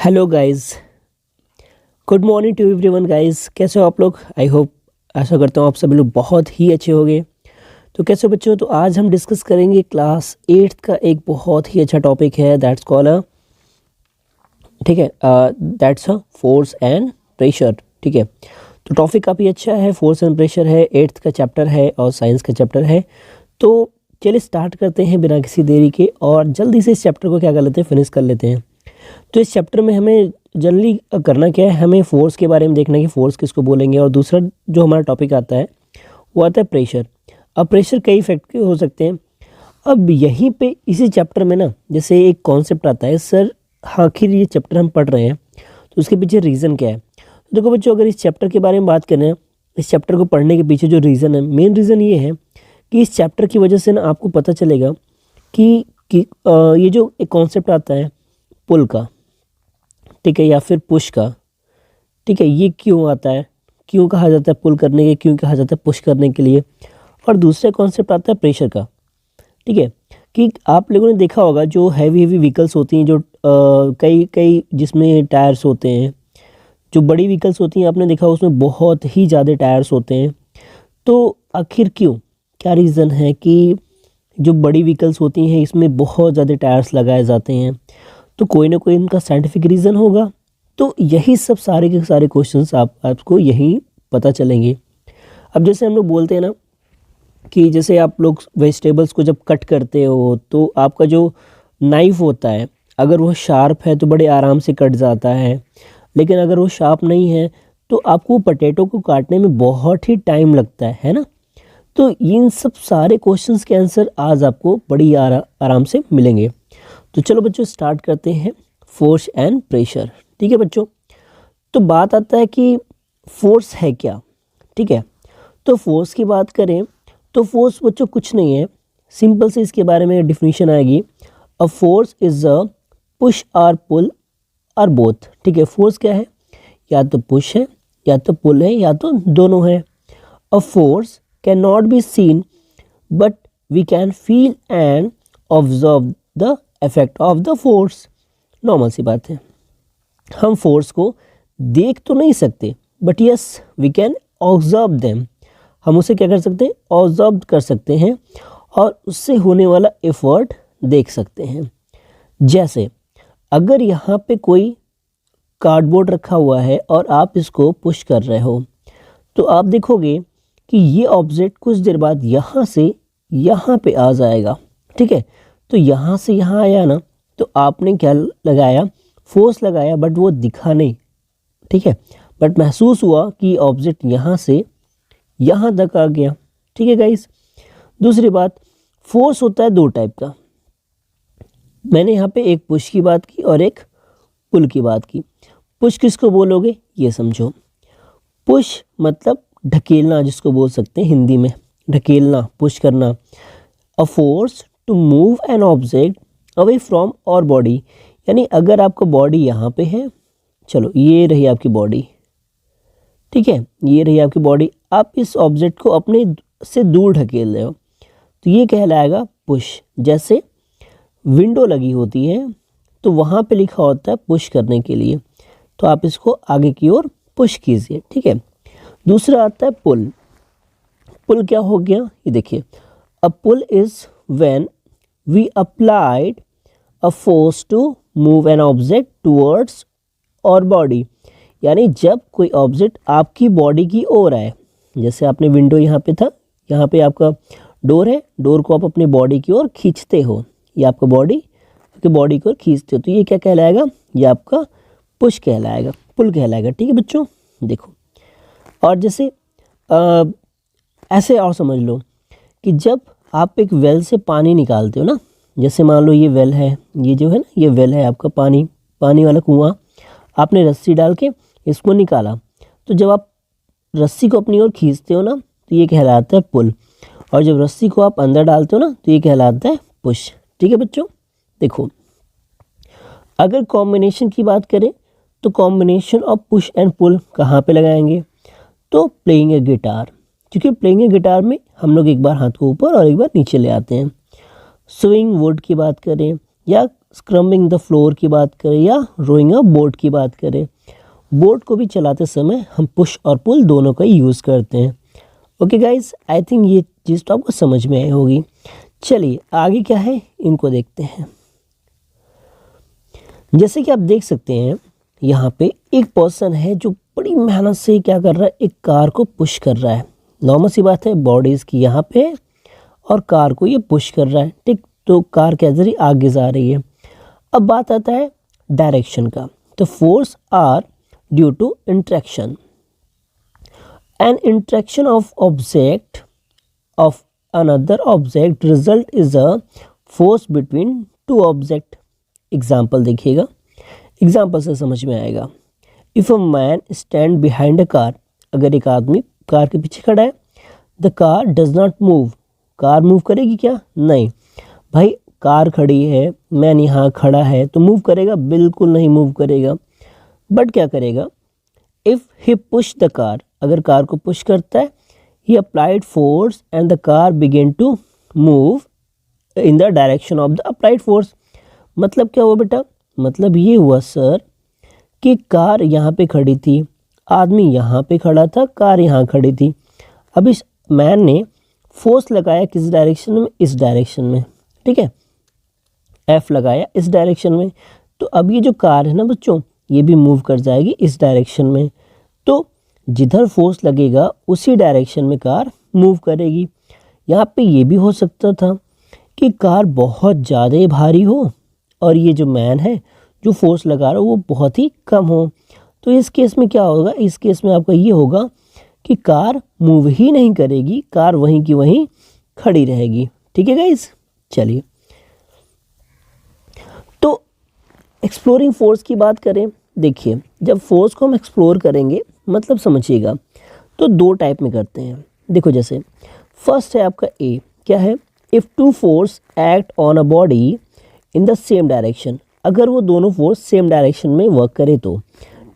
Hello guys, good morning to everyone guys. कैसे हो आप लोग? आई होप, आशा करता हूँ आप सभी लोग बहुत ही अच्छे होंगे। तो कैसे हो बच्चों? तो आज हम डिस्कस करेंगे क्लास 8th का एक बहुत ही अच्छा टॉपिक है, दैट्स कॉल ठीक है, that's a force and pressure. ठीक है, तो टॉपिक काफ़ी अच्छा है, फोर्स एंड प्रेशर है, 8th का चैप्टर है और साइंस का चैप्टर है। तो चलिए स्टार्ट करते हैं बिना किसी देरी के और जल्दी से इस चैप्टर को क्या कर लेते हैं, फिनिश कर लेते हैं। तो इस चैप्टर में हमें जनरली करना क्या है, हमें फोर्स के बारे में देखना है कि फोर्स किसको बोलेंगे, और दूसरा जो हमारा टॉपिक आता है वो आता है प्रेशर। अब प्रेशर कई इफेक्ट के हो सकते हैं। अब यहीं पे इसी चैप्टर में ना जैसे एक कॉन्सेप्ट आता है, सर आखिर ये चैप्टर हम पढ़ रहे हैं तो उसके पीछे रीज़न क्या है। तो देखो बच्चों, अगर इस चैप्टर के बारे में बात करें, इस चैप्टर को पढ़ने के पीछे जो रीज़न है, मेन रीज़न ये है कि इस चैप्टर की वजह से ना आपको पता चलेगा कि ये जो एक कॉन्सेप्ट आता है पुल का, ठीक है, या फिर पुश का, ठीक है, ये क्यों आता है, क्यों कहा जाता है पुल करने के, क्यों कहा जाता है पुश करने के लिए। और दूसरा कॉन्सेप्ट आता है प्रेशर का। ठीक है, कि आप लोगों ने देखा होगा जो हैवी व्हीकल्स होती हैं, जो कई कई जिसमें टायर्स होते हैं, जो बड़ी व्हीकल्स होती हैं आपने देखा उसमें बहुत ही ज़्यादा टायर्स होते हैं। तो आखिर क्यों, क्या रीज़न है कि जो बड़ी व्हीकल्स होती हैं इसमें बहुत ज़्यादा टायर्स लगाए जाते हैं? तो कोई ना कोई इनका साइंटिफिक रीज़न होगा। तो यही सब सारे के सारे क्वेश्चंस आपको यहीं पता चलेंगे। अब जैसे हम लोग बोलते हैं ना कि जैसे आप लोग वेजिटेबल्स को जब कट करते हो तो आपका जो नाइफ होता है, अगर वो शार्प है तो बड़े आराम से कट जाता है, लेकिन अगर वो शार्प नहीं है तो आपको पोटैटो को काटने में बहुत ही टाइम लगता है ना। तो इन सब सारे क्वेश्चंस के आंसर आज आपको बड़ी आराम से मिलेंगे। तो चलो बच्चों स्टार्ट करते हैं फोर्स एंड प्रेशर। ठीक है बच्चों, तो बात आता है कि फोर्स है क्या। ठीक है, तो फोर्स की बात करें तो फोर्स बच्चों कुछ नहीं है, सिंपल से इसके बारे में डिफिनीशन आएगी। अ फोर्स इज अ पुश और पुल और बोथ। ठीक है, फोर्स क्या है, या तो पुश है या तो पुल है या तो दोनों है। A force can not be seen but we can feel and observe the effect of the force. Normal सी बात है, हम फोर्स को देख तो नहीं सकते but yes we can observe them. हम उसे क्या कर सकते हैं, ऑब्जर्व कर सकते हैं और उससे होने वाला एफर्ट देख सकते हैं। जैसे अगर यहाँ पे कोई कार्डबोर्ड रखा हुआ है और आप इसको पुश कर रहे हो तो आप देखोगे कि ये ऑब्जेक्ट कुछ देर बाद यहाँ से यहाँ पे आ जाएगा। ठीक है, तो यहाँ से यहाँ आया ना, तो आपने क्या लगाया, फोर्स लगाया, बट वो दिखा नहीं। ठीक है, बट महसूस हुआ कि ऑब्जेक्ट यहाँ से यहाँ तक आ गया। ठीक है गाइस, दूसरी बात, फोर्स होता है दो टाइप का। मैंने यहाँ पे एक पुश की बात की और एक पुल की बात की। पुश किसको बोलोगे ये समझो। पुश मतलब ढकेलना, जिसको बोल सकते हैं हिंदी में ढकेलना, पुश करना। A force to move an object away from our body, यानी अगर आपका बॉडी यहाँ पे है, चलो ये रही आपकी बॉडी, ठीक है, ये रही आपकी बॉडी, आप इस ऑब्जेक्ट को अपने से दूर ढकेल रहे हो तो ये कहलाएगा पुश। जैसे विंडो लगी होती है तो वहाँ पे लिखा होता है पुश करने के लिए, तो आप इसको आगे की ओर पुश कीजिए। ठीक है, दूसरा आता है पुल। पुल क्या हो गया, ये देखिए, a pull is when we applied a force to move an object towards our body, यानी जब कोई ऑब्जेक्ट आपकी बॉडी की ओर आए। जैसे आपने विंडो यहाँ पे था, यहाँ पे आपका डोर है, डोर को आप अपनी बॉडी की ओर खींचते हो, ये आपका बॉडी आपकी बॉडी की ओर खींचते हो, तो ये क्या कहलाएगा, ये आपका पुश कहलाएगा, पुल कहलाएगा। ठीक है बच्चों, देखो, और जैसे ऐसे और समझ लो कि जब आप एक वेल से पानी निकालते हो ना, जैसे मान लो ये वेल है, ये जो है ना ये वेल है आपका, पानी वाला कुआं, आपने रस्सी डाल के इसको निकाला, तो जब आप रस्सी को अपनी ओर खींचते हो ना तो ये कहलाता है पुल, और जब रस्सी को आप अंदर डालते हो ना तो ये कहलाता है पुश। ठीक है बच्चों, देखो अगर कॉम्बिनेशन की बात करें तो combination of push and pull कहाँ पे लगाएंगे, तो प्लेइंग ए गिटार, क्योंकि प्लेइंग ए गिटार में हम लोग एक बार हाथ को ऊपर और एक बार नीचे ले आते हैं। स्विंग वुड की बात करें या स्क्रम्बिंग द फ्लोर की बात करें या रोइंग अ बोट की बात करें, बोट को भी चलाते समय हम पुश और पुल दोनों का यूज़ करते हैं। ओके गाइस, आई थिंक ये चीज़ तो आपको समझ में आई होगी। चलिए आगे क्या है इनको देखते हैं। जैसे कि आप देख सकते हैं यहाँ पे एक पर्सन है जो बड़ी मेहनत से क्या कर रहा है, एक कार को पुश कर रहा है। नॉर्मल सी बात है, बॉडी इसकी यहाँ पे और कार को ये पुश कर रहा है, ठीक। तो कार क्या जरिए आगे जा रही है। अब बात आता है डायरेक्शन का। तो force are due to interaction, an interaction of object of another object result is a force between two object. Example देखिएगा, एग्जाम्पल से समझ में आएगा। If a man stand behind a car, अगर एक आदमी कार के पीछे खड़ा है, the car does not move, car move करेगी क्या? नहीं भाई, कार खड़ी है, मैन यहाँ खड़ा है, तो मूव करेगा? बिल्कुल नहीं मूव करेगा। बट क्या करेगा, if he push the car, अगर कार को पुश करता है, he applied force and the car begin to move in the direction of the applied force. मतलब क्या हुआ बेटा? मतलब ये हुआ सर कि कार यहाँ पे खड़ी थी, आदमी यहाँ पे खड़ा था, कार यहाँ खड़ी थी। अब इस मैन ने फोर्स लगाया किस डायरेक्शन में? इस डायरेक्शन में, ठीक है, एफ लगाया इस डायरेक्शन में। तो अब ये जो कार है ना बच्चों, ये भी मूव कर जाएगी इस डायरेक्शन में। तो जिधर फोर्स लगेगा उसी डायरेक्शन में कार मूव करेगी। यहाँ पे ये भी हो सकता था कि कार बहुत ज़्यादा भारी हो और ये जो मैन है जो फोर्स लगा रहा हो वो बहुत ही कम हो। तो इस केस में क्या होगा? इस केस में आपका ये होगा कि कार मूव ही नहीं करेगी, कार वहीं की वहीं खड़ी रहेगी। ठीक है गाइस, चलिए तो एक्सप्लोरिंग फोर्स की बात करें। देखिए, जब फोर्स को हम एक्सप्लोर करेंगे, मतलब समझिएगा, तो दो टाइप में करते हैं। देखो, जैसे फर्स्ट है आपका ए, क्या है? If two force act on a body in the same direction, अगर वो दोनों फोर्स सेम डायरेक्शन में वर्क करे तो,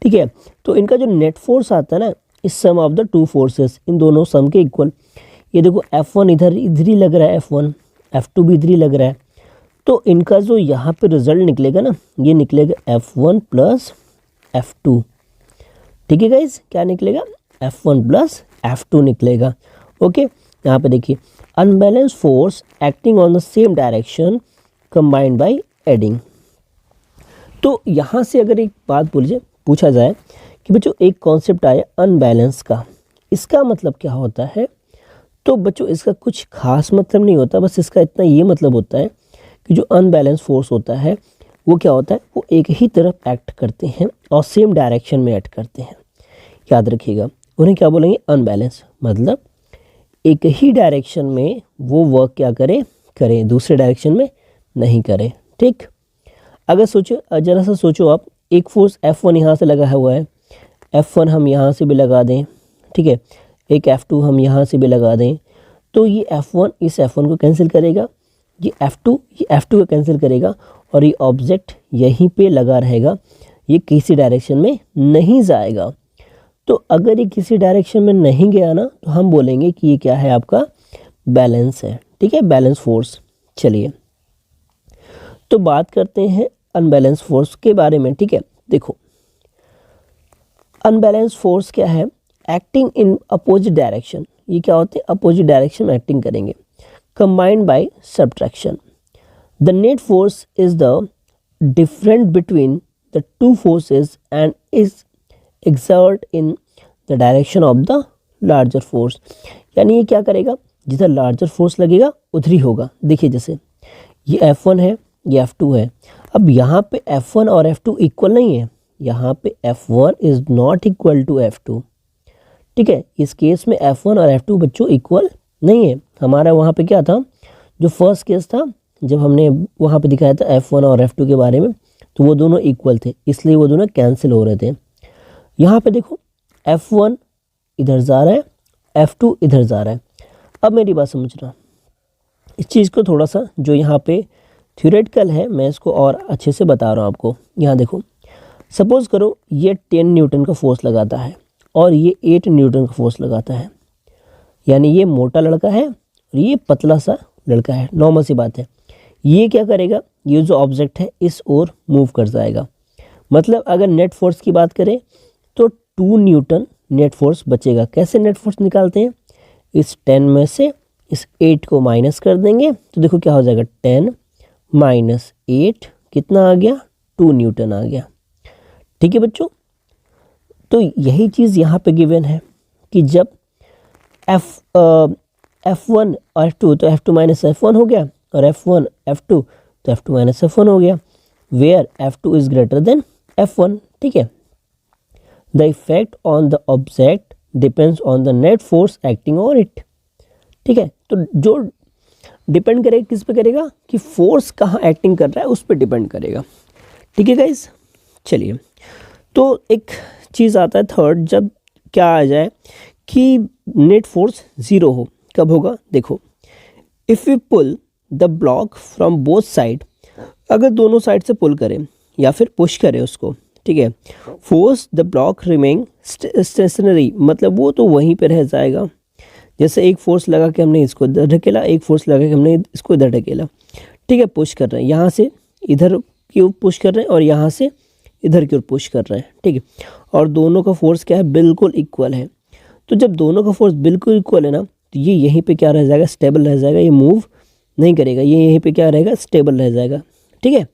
ठीक है, तो इनका जो नेट फोर्स आता है ना, इस सम ऑफ द टू फोर्सेस, इन दोनों सम के इक्वल। ये देखो F1 इधर ही लग रहा है, F1, F2 भी इधर ही लग रहा है, तो इनका जो यहाँ पे रिजल्ट निकलेगा ना, ये निकलेगा F1 प्लस F2। ठीक है गाइज, क्या निकलेगा? F1 प्लस F2 निकलेगा। ओके, यहाँ पे देखिए, unbalance force acting on the same direction combined by adding. तो यहाँ से अगर एक बात पूछा जाए कि बच्चों एक कॉन्सेप्ट आया अनबैलेंस का, इसका मतलब क्या होता है? तो बच्चों इसका कुछ खास मतलब नहीं होता, बस इसका इतना ये मतलब होता है कि जो अनबैलेंस फोर्स होता है वो क्या होता है, वो एक ही तरफ एक्ट करते हैं और सेम डायरेक्शन में एक्ट करते हैं। याद रखिएगा, उन्हें क्या बोलेंगे? अनबैलेंस। मतलब एक ही डायरेक्शन में वो वर्क क्या करें, दूसरे डायरेक्शन में नहीं करें। ठीक, अगर सोचो, जरा सा सोचो आप, एक फोर्स F1 यहाँ से लगा हुआ है, F1 हम यहाँ से भी लगा दें, ठीक है, एक F2 हम यहाँ से भी लगा दें, तो ये F1 इस F1 को कैंसिल करेगा, ये F2 को कैंसिल करेगा, और ये ऑब्जेक्ट यहीं पे लगा रहेगा, ये किसी डायरेक्शन में नहीं जाएगा। तो अगर ये किसी डायरेक्शन में नहीं गया ना, तो हम बोलेंगे कि ये क्या है, आपका बैलेंस है। ठीक है, बैलेंस फोर्स। चलिए तो बात करते हैं अनबैलेंस फोर्स के बारे में। ठीक है, देखो, अनबैलेंस फोर्स क्या है? Acting in opposite direction. ये क्या होते हैं? अपोजिट डायरेक्शन में एक्टिंग करेंगे। Combined by subtraction, the net force is the difference between the two forces and is exert in the direction of the larger force. यानी ये क्या करेगा? जिधर लार्जर फोर्स लगेगा उधर ही होगा। देखिए, जैसे ये F1 है, ये F2 है। अब यहाँ पे F1 और F2 इक्वल नहीं है, यहाँ पे F1 is not equal to F2। ठीक है, इस केस में F1 और F2 बच्चों इक्वल नहीं है। हमारा वहाँ पे क्या था, जो फर्स्ट केस था, जब हमने वहाँ पे दिखाया था F1 और F2 के बारे में, तो वो दोनों इक्वल थे, इसलिए वो दोनों कैंसिल हो रहे थे। यहाँ पे देखो, F1 इधर जा रहा है, F2 इधर जा रहा है। अब मेरी बात समझना, इस चीज़ को थोड़ा सा जो यहाँ पे थ्योरेटिकल है, मैं इसको और अच्छे से बता रहा हूँ आपको। यहाँ देखो, सपोज़ करो ये 10 न्यूटन का फोर्स लगाता है और ये 8 न्यूटन का फोर्स लगाता है। यानी ये मोटा लड़का है और ये पतला सा लड़का है, नॉर्मल सी बात है। ये क्या करेगा? ये जो ऑब्जेक्ट है इस ओर मूव कर जाएगा। मतलब अगर नेट फोर्स की बात करें तो 2 न्यूटन नेट फोर्स बचेगा। कैसे नेट फोर्स निकालते हैं, इस 10 में से इस 8 को माइनस कर देंगे तो देखो क्या हो जाएगा, 10 माइनस 8 कितना आ गया, 2 न्यूटन आ गया। ठीक है बच्चों, तो यही चीज़ यहाँ पे गिवन है कि जब F1 और F2 तो F2 माइनस F1 हो गया और F1 F2 तो F2 माइनस F1 हो गया, where F2 is greater than F1। ठीक है, the effect on the object depends on the net force acting on it. ठीक है, तो जो डिपेंड करेगा किस पे करेगा कि फोर्स कहाँ एक्टिंग कर रहा है उस पर डिपेंड करेगा। ठीक है गाइस, चलिए तो एक चीज़ आता है थर्ड, जब क्या आ जाए कि नेट फोर्स ज़ीरो हो, कब होगा, देखो if you pull the block from both side, अगर दोनों साइड से पुल करें या फिर पुश करें उसको, ठीक है, force the block remain stationery, मतलब वो तो वहीं पे रह जाएगा। जैसे एक फोर्स लगा के हमने इसको इधर ढकेला, एक फोर्स लगा के हमने इसको इधर ढकेला, ठीक है, पुश कर रहे हैं, यहाँ से इधर की ओर पुश कर रहे हैं और यहाँ से इधर की ओर पुश कर रहे हैं। ठीक है, और दोनों का फोर्स क्या है, बिल्कुल इक्वल है। तो जब दोनों का फोर्स बिल्कुल इक्वल है ना, तो ये यहीं पे क्या रह जाएगा, स्टेबल रह जाएगा, ये मूव नहीं करेगा, ये यहीं पे क्या रहेगा, स्टेबल रह जाएगा। ठीक है,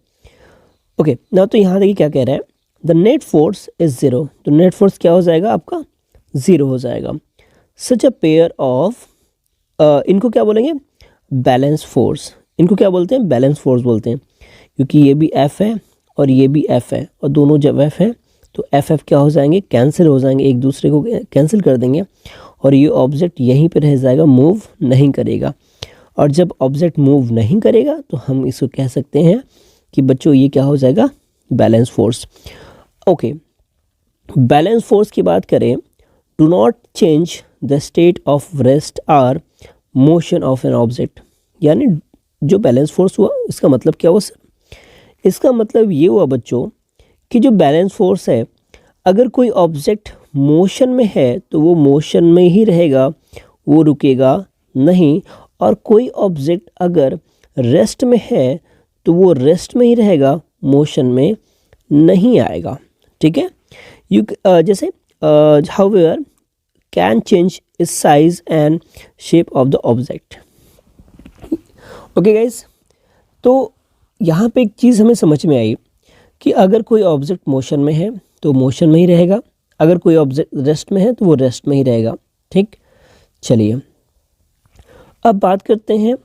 ओके ना, तो यहाँ देखिए क्या कह रहा है, the net force is zero, तो नेट फोर्स क्या हो जाएगा आपका, ज़ीरो हो जाएगा। सच अ पेयर ऑफ, इनको क्या बोलेंगे, बैलेंस फोर्स, इनको क्या बोलते हैं, बैलेंस फोर्स बोलते हैं, क्योंकि ये भी एफ है और ये भी एफ है, और दोनों जब एफ है तो एफ एफ क्या हो जाएंगे, कैंसिल हो जाएंगे, एक दूसरे को कैंसिल कर देंगे और ये ऑब्जेक्ट यहीं पे रह जाएगा, मूव नहीं करेगा। और जब ऑब्जेक्ट मूव नहीं करेगा तो हम इसको कह सकते हैं कि बच्चों ये क्या हो जाएगा, balance force. Okay, balance force की बात करें, do not change the state of rest R motion of an object, यानी जो बैलेंस फोर्स हुआ इसका मतलब क्या हुआ सर, इसका मतलब ये हुआ बच्चों कि जो बैलेंस फोर्स है, अगर कोई ऑब्जेक्ट मोशन में है तो वो मोशन में ही रहेगा, वो रुकेगा नहीं, और कोई ऑब्जेक्ट अगर रेस्ट में है तो वो रेस्ट में ही रहेगा, मोशन में नहीं आएगा। ठीक है, जैसे however can change is size and shape of the object. Okay guys, तो यहाँ पे एक चीज़ हमें समझ में आई कि अगर कोई ऑब्जेक्ट मोशन में है तो मोशन में ही रहेगा, अगर कोई ऑब्जेक्ट रेस्ट में है तो वो रेस्ट में ही रहेगा। ठीक, चलिए अब बात करते हैं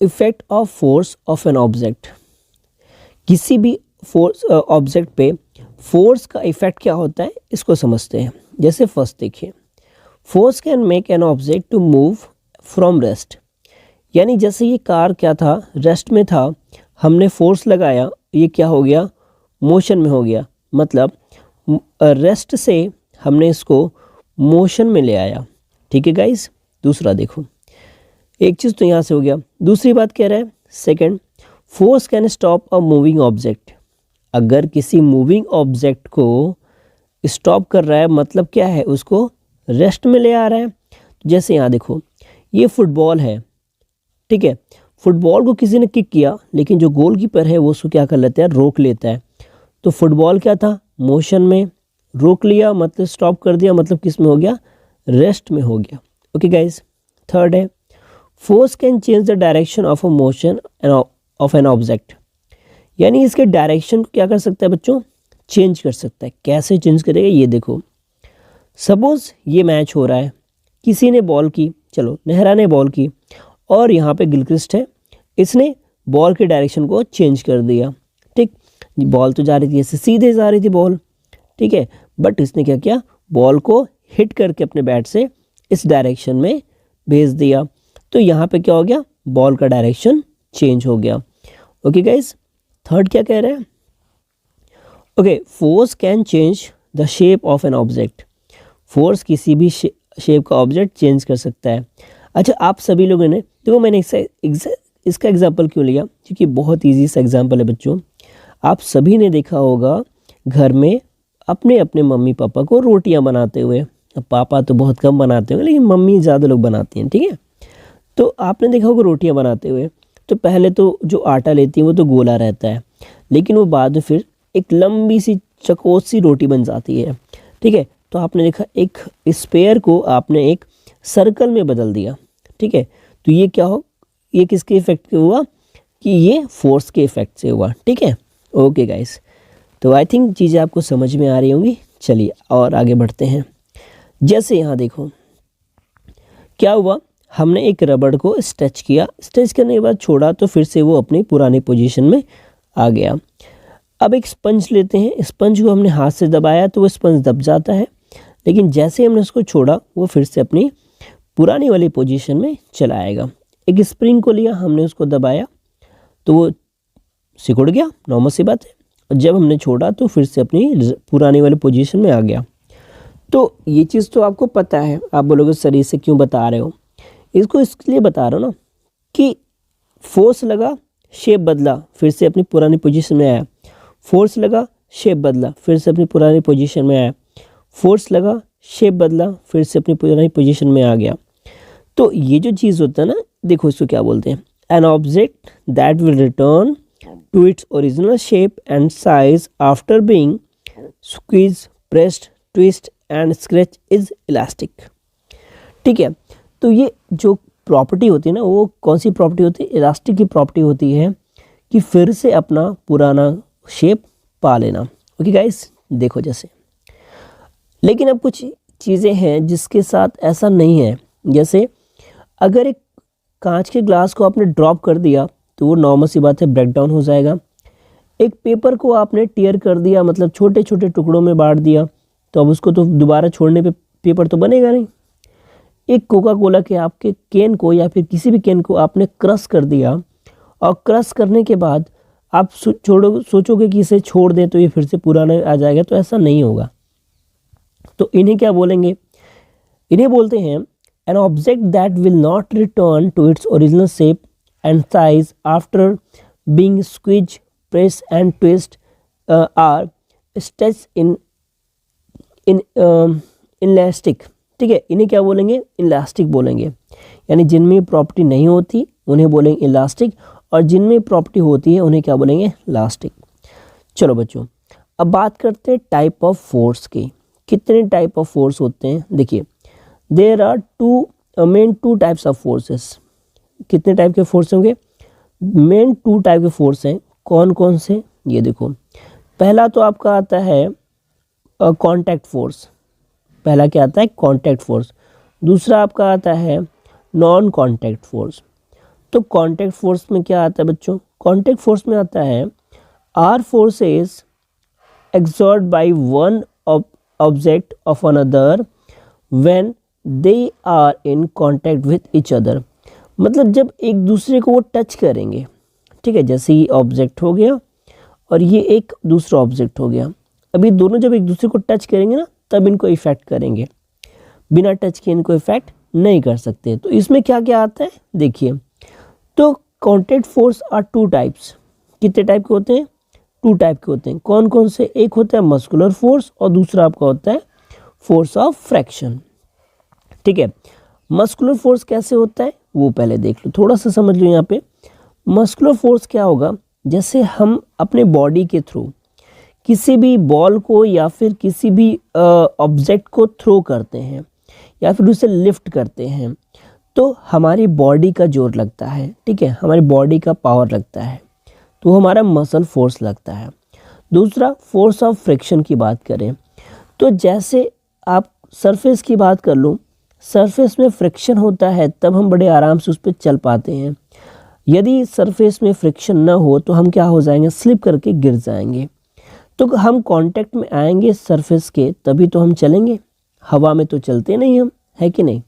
effect of force of an object. किसी भी फोर्स ऑब्जेक्ट पे फोर्स का इफेक्ट क्या होता है इसको समझते हैं। जैसे फर्स्ट देखिए, force can make an object to move from rest, यानी जैसे ये कार क्या था, रेस्ट में था, हमने फोर्स लगाया, ये क्या हो गया, मोशन में हो गया, मतलब रेस्ट से हमने इसको मोशन में ले आया। ठीक है गाइस, दूसरा देखो, एक चीज़ तो यहाँ से हो गया, दूसरी बात कह रहा है second, force can stop a moving object, अगर किसी मूविंग ऑब्जेक्ट को स्टॉप कर रहा है मतलब क्या है, उसको रेस्ट में ले आ रहा है। जैसे यहाँ देखो, ये फुटबॉल है, ठीक है, फुटबॉल को किसी ने किक किया लेकिन जो गोलकीपर है वो उसको क्या कर लेता है, रोक लेता है। तो फुटबॉल क्या था, मोशन में, रोक लिया मतलब स्टॉप कर दिया, मतलब किस में हो गया, रेस्ट में हो गया। ओके गाइस, थर्ड है, force can change the direction of a motion of an object, यानी इसके डायरेक्शन को क्या कर सकता है बच्चों, चेंज कर सकता है। कैसे चेंज करेगा, ये देखो, सपोज ये मैच हो रहा है, किसी ने बॉल की, चलो नेहरा ने बॉल की, और यहाँ पे गिलक्रिस्ट है, इसने बॉल के डायरेक्शन को चेंज कर दिया। ठीक, बॉल तो जा रही थी ऐसे सीधे जा रही थी बॉल, ठीक है, बट इसने क्या किया, बॉल को हिट करके अपने बैट से इस डायरेक्शन में भेज दिया, तो यहाँ पे क्या हो गया, बॉल का डायरेक्शन चेंज हो गया। ओके गाइस, थर्ड क्या कह रहे हैं, okay, force can change the shape of an object, force किसी भी शेप का ऑब्जेक्ट चेंज कर सकता है। अच्छा, आप सभी लोगों ने देखो, मैंने इसका एग्जाम्पल क्यों लिया, क्योंकि बहुत ईजी सा एग्जाम्पल है बच्चों। आप सभी ने देखा होगा घर में अपने अपने मम्मी पापा को रोटियां बनाते हुए, अब पापा तो बहुत कम बनाते होंगे लेकिन मम्मी ज़्यादा लोग बनाती हैं, ठीक है। तो आपने देखा होगा रोटियां बनाते हुए, तो पहले तो जो आटा लेती है वो तो गोला रहता है, लेकिन वो बाद में फिर एक लंबी सी चकोर सी रोटी बन जाती है। ठीक है, तो आपने देखा एक स्पेयर को आपने एक सर्कल में बदल दिया। ठीक है, तो ये क्या हो, ये किसके इफेक्ट से हुआ कि ये फोर्स के इफेक्ट से हुआ। ठीक है, ओके गाइस, तो आई थिंक चीज़ें आपको समझ में आ रही होंगी। चलिए और आगे बढ़ते हैं। जैसे यहाँ देखो क्या हुआ, हमने एक रबड़ को स्ट्रेच किया, स्ट्रेच करने के बाद छोड़ा तो फिर से वो अपनी पुरानी पोजीशन में आ गया। अब एक स्पंज लेते हैं, स्पंज को हमने हाथ से दबाया तो वो स्पंज दब जाता है, लेकिन जैसे हमने उसको छोड़ा वो फिर से अपनी पुरानी वाली पोजीशन में चला आएगा। एक स्प्रिंग को लिया, हमने उसको दबाया तो वो सिकुड़ गया, नॉर्मल सी बात है, और जब हमने छोड़ा तो फिर से अपनी पुरानी वाली पोजीशन में आ गया। तो ये चीज़ तो आपको पता है। आप बोलोगे सर इसे क्यों बता रहे हो, इसको इसलिए बता रहा हूँ ना कि फोर्स लगा, शेप बदला, फिर से अपनी पुरानी पोजीशन में आया, फोर्स लगा, शेप बदला, फिर से अपनी पुरानी पोजीशन में आया, फोर्स लगा, शेप बदला, फिर से अपनी पुरानी पोजीशन में आ गया। तो ये जो चीज़ होता है ना, देखो इसको क्या बोलते हैं, an object that will return to its original shape and size after being squeeze, pressed, twist and scratch is elastic. ठीक है, तो ये जो प्रॉपर्टी होती है ना, वो कौन सी प्रॉपर्टी होती है, इलास्टिक की प्रॉपर्टी होती है कि फिर से अपना पुराना शेप पा लेना। ओके गाइस, देखो जैसे, लेकिन अब कुछ चीज़ें हैं जिसके साथ ऐसा नहीं है। जैसे अगर एक कांच के ग्लास को आपने ड्रॉप कर दिया तो वो नॉर्मल सी बात है ब्रेक डाउन हो जाएगा। एक पेपर को आपने टीयर कर दिया, मतलब छोटे छोटे टुकड़ों में बांट दिया, तो अब उसको तो दोबारा छोड़ने पे पेपर तो बनेगा नहीं। एक कोका कोला के आपके कैन को या फिर किसी भी कैन को आपने क्रश कर दिया, और क्रश करने के बाद आप सोचोगे कि इसे छोड़ दें तो ये फिर से पुराना आ जाएगा, तो ऐसा नहीं होगा। तो इन्हें क्या बोलेंगे, इन्हें बोलते हैं an object that will not return to its original shape and size after being squeeze, press and twist or stretch inelastic. ठीक है, इन्हें क्या बोलेंगे, इलास्टिक बोलेंगे। यानी जिनमें प्रॉपर्टी नहीं होती उन्हें बोलेंगे इलास्टिक, और जिनमें प्रॉपर्टी होती है उन्हें क्या बोलेंगे, इलास्टिक। चलो बच्चों, अब बात करते हैं टाइप ऑफ फोर्स की। कितने टाइप ऑफ फोर्स होते हैं, देखिए there are main two types of forces. कितने टाइप के फोर्स होंगे, मेन टू टाइप के फोर्स हैं। कौन कौन से, ये देखो, पहला तो आपका आता है कांटेक्ट फोर्स। पहला क्या आता है, कांटेक्ट फोर्स। दूसरा आपका आता है नॉन कांटेक्ट फोर्स। तो कांटेक्ट फोर्स में क्या आता है बच्चों, कांटेक्ट फोर्स में आता है are forces exert by one object of another when they are in contact with each other. मतलब जब एक दूसरे को वो टच करेंगे। ठीक है, जैसे ये ऑब्जेक्ट हो गया और ये एक दूसरा ऑब्जेक्ट हो गया, अभी दोनों जब एक दूसरे को टच करेंगे ना तब इनको इफेक्ट करेंगे, बिना टच के इनको इफेक्ट नहीं कर सकते। तो इसमें क्या क्या आता है देखिए, तो contact force are two types. कितने टाइप के होते हैं, टू टाइप के होते हैं। कौन कौन से, एक होता है मस्कुलर फोर्स और दूसरा आपका होता है फोर्स ऑफ फ्रैक्शन। ठीक है, मस्कुलर फोर्स कैसे होता है वो पहले देख लो, थोड़ा सा समझ लो। यहाँ पे मस्कुलर फोर्स क्या होगा, जैसे हम अपने बॉडी के थ्रू किसी भी बॉल को या फिर किसी भी ऑब्जेक्ट को थ्रो करते हैं या फिर उसे लिफ्ट करते हैं, तो हमारी बॉडी का जोर लगता है। ठीक है, हमारी बॉडी का पावर लगता है, तो हमारा मसल फोर्स लगता है। दूसरा फोर्स ऑफ फ्रिक्शन की बात करें तो जैसे आप सरफेस की बात कर लो, सरफेस में फ्रिक्शन होता है तब हम बड़े आराम से उस पर चल पाते हैं। यदि सरफेस में फ्रिक्शन न हो तो हम क्या हो जाएंगे, स्लिप करके गिर जाएंगे। तो हम कांटेक्ट में आएंगे सरफेस के तभी तो हम चलेंगे, हवा में तो चलते नहीं हम, है कि नहीं।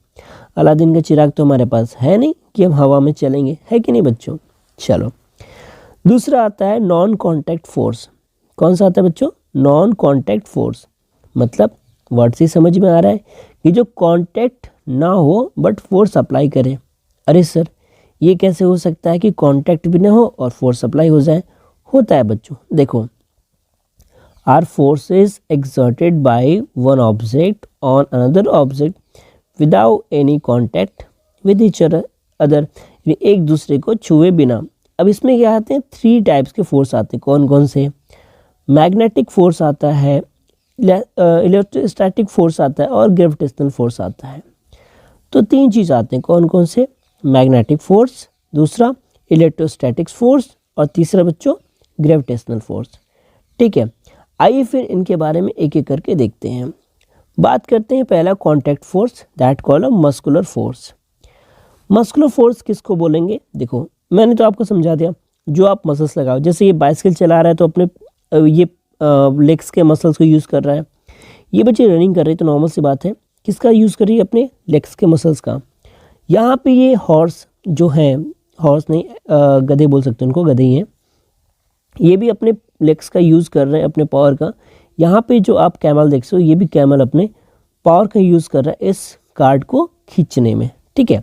अलादीन का चिराग तो हमारे पास है नहीं कि हम हवा में चलेंगे, है कि नहीं बच्चों। चलो, दूसरा आता है नॉन कांटेक्ट फोर्स। कौन सा आता है बच्चों, नॉन कांटेक्ट फोर्स। मतलब वर्ड से समझ में आ रहा है कि जो कांटेक्ट ना हो बट फोर्स अप्लाई करे। अरे सर ये कैसे हो सकता है कि कांटेक्ट भी ना हो और फोर्स अप्लाई हो जाए। होता है बच्चों, देखो are forces exerted by one object on another object without any contact with each other एक दूसरे को छुए बिना। अब इसमें क्या आते हैं, 3 टाइप्स के फोर्स आते हैं। कौन कौन से? मैग्नेटिक फोर्स आता है, इलेक्ट्रोस्टैटिक फोर्स आता है और ग्रेविटेशनल फोर्स आता है। तो 3 चीज़ आते हैं। कौन कौन से? मैग्नेटिक फोर्स, दूसरा इलेक्ट्रोस्टैटिक फोर्स और तीसरा बच्चों ग्रेविटेशनल फोर्स। ठीक है, आइए फिर इनके बारे में एक एक करके देखते हैं। बात करते हैं पहला contact force, that call a muscular force. Muscular force किसको बोलेंगे? देखो मैंने तो आपको समझा दिया, जो आप मसल्स लगाओ, जैसे ये बाइसिकल चला रहा है तो अपने ये लेग्स के मसल्स को यूज़ कर रहा है। ये बच्चे रनिंग कर रहे हैं तो नॉर्मल सी बात है, किसका यूज़ कर रही है? अपने लेग्स के मसल्स का। यहाँ पे ये हॉर्स जो हैं, हॉर्स नहीं गधे बोल सकते हैं उनको, गधे ही हैं, ये भी अपने लेग्स का यूज़ कर रहे हैं, अपने पावर का। यहाँ पे जो आप कैमल देख सकते हो, ये भी कैमल अपने पावर का यूज़ कर रहा है इस कार्ड को खींचने में। ठीक है,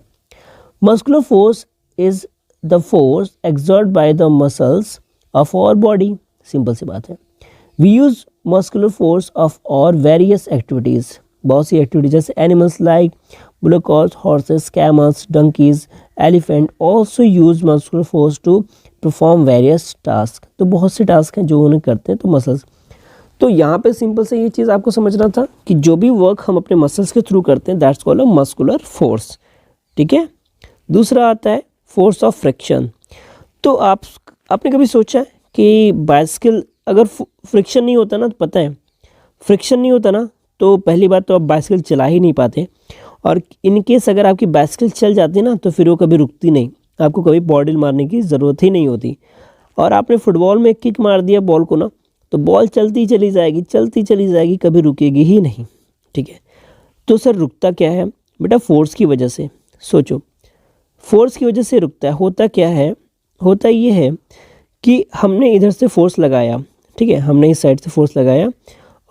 muscular force is the force exert by the muscles of our body. Simple सी बात है। We use muscular force of our various activities, बहुत सी एक्टिविटीज, जैसे animals like bullocks, horses, camels, donkeys, elephant also use muscular force to perform various task. तो बहुत से task हैं जो उन्हें करते हैं तो मसल्स। तो यहाँ पे सिंपल से ये चीज़ आपको समझना था कि जो भी वर्क हम अपने मसल्स के थ्रू करते हैं that's called a muscular force. ठीक है, दूसरा आता है फोर्स ऑफ फ्रिक्शन। तो आपने कभी सोचा है कि बाइसिकल अगर फ्रिक्शन नहीं होता ना, तो पता है फ्रिक्शन नहीं होता ना, तो पहली बात तो आप बाइसिकल चला ही नहीं पाते, और इन केस अगर आपकी बाइसिकल चल जाती ना तो फिर वो कभी रुकती नहीं, आपको कभी पॉडल मारने की ज़रूरत ही नहीं होती। और आपने फुटबॉल में किक मार दिया बॉल को ना, तो बॉल चलती चली जाएगी, चलती चली जाएगी, कभी रुकेगी ही नहीं। ठीक है, तो सर रुकता क्या है बेटा? फोर्स की वजह से। सोचो, फोर्स की वजह से रुकता है। होता क्या है? होता ये है कि हमने इधर से फोर्स लगाया, ठीक है, हमने इस साइड से फोर्स लगाया,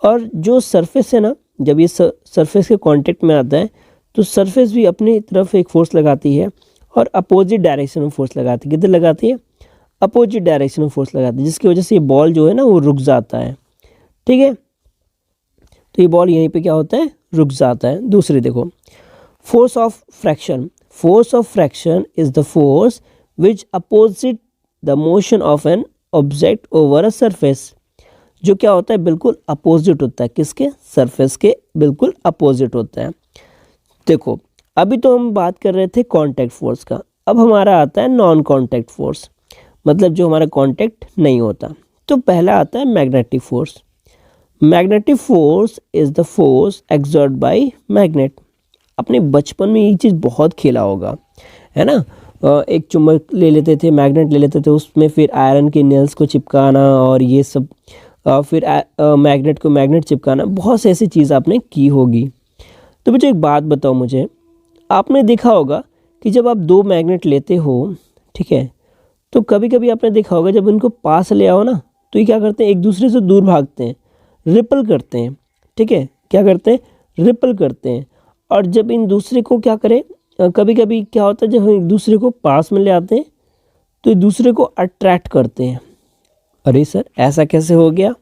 और जो सरफेस है ना, जब ये सरफेस के कांटेक्ट में आता है तो सरफेस भी अपनी तरफ एक फोर्स लगाती है और अपोजिट डायरेक्शन में फोर्स लगाती है। किधर लगाती है? अपोजिट डायरेक्शन में फोर्स लगाती है, जिसकी वजह से ये बॉल जो है ना वो रुक जाता है। ठीक है, तो ये बॉल यहीं पे क्या होता है? रुक जाता है। दूसरी देखो, force of fraction. Force of fraction is the force which opposite the motion of an object over a surface. जो क्या होता है? बिल्कुल अपोजिट होता है। किसके? सरफेस के बिल्कुल अपोजिट होता है। देखो अभी तो हम बात कर रहे थे कांटेक्ट फोर्स का, अब हमारा आता है नॉन कांटेक्ट फोर्स, मतलब जो हमारा कांटेक्ट नहीं होता। तो पहला आता है magnetic force. Magnetic force is the force exert bye magnet. अपने बचपन में ये चीज़ बहुत खेला होगा, है ना? एक चुम्बक ले लेते थे, मैग्नेट ले लेते थे, उसमें फिर आयरन के नेल्स को चिपकाना और ये सब, फिर मैग्नेट को मैग्नेट चिपकाना, बहुत से ऐसी चीज़ आपने की होगी। तो बच्चों एक बात बताओ मुझे, आपने देखा होगा कि जब आप 2 मैग्नेट लेते हो, ठीक है, तो कभी कभी आपने देखा होगा जब इनको पास ले आओ ना, तो ये क्या करते हैं? एक दूसरे से दूर भागते हैं, रिपल करते हैं। ठीक है, क्या करते हैं? रिपल करते हैं। और जब इन दूसरे को क्या करें, कभी कभी क्या होता है जब हम एक दूसरे को पास में ले आते हैं तो एक दूसरे को अट्रैक्ट करते हैं। अरे सर ऐसा कैसे हो गया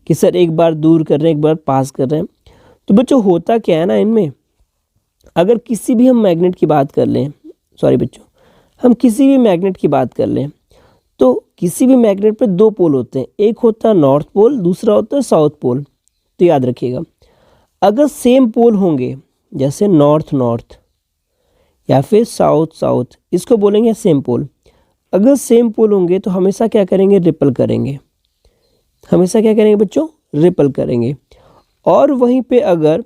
कि सर एक बार दूर कर रहे हैं, एक बार पास कर रहे हैं? तो बच्चों होता क्या है ना, इनमें अगर किसी भी हम मैग्नेट की बात कर लें, सॉरी बच्चों, हम किसी भी मैग्नेट की बात कर लें, तो किसी भी मैग्नेट पे 2 पोल होते हैं, एक होता है नॉर्थ पोल, दूसरा होता है साउथ पोल। तो याद रखिएगा, अगर सेम पोल होंगे, जैसे नॉर्थ नॉर्थ या फिर साउथ साउथ, इसको बोलेंगे सेम पोल। अगर सेम पोल होंगे तो हमेशा क्या करेंगे? रिपल करेंगे। हमेशा क्या करेंगे बच्चों? रिपल करेंगे। और वहीं पे अगर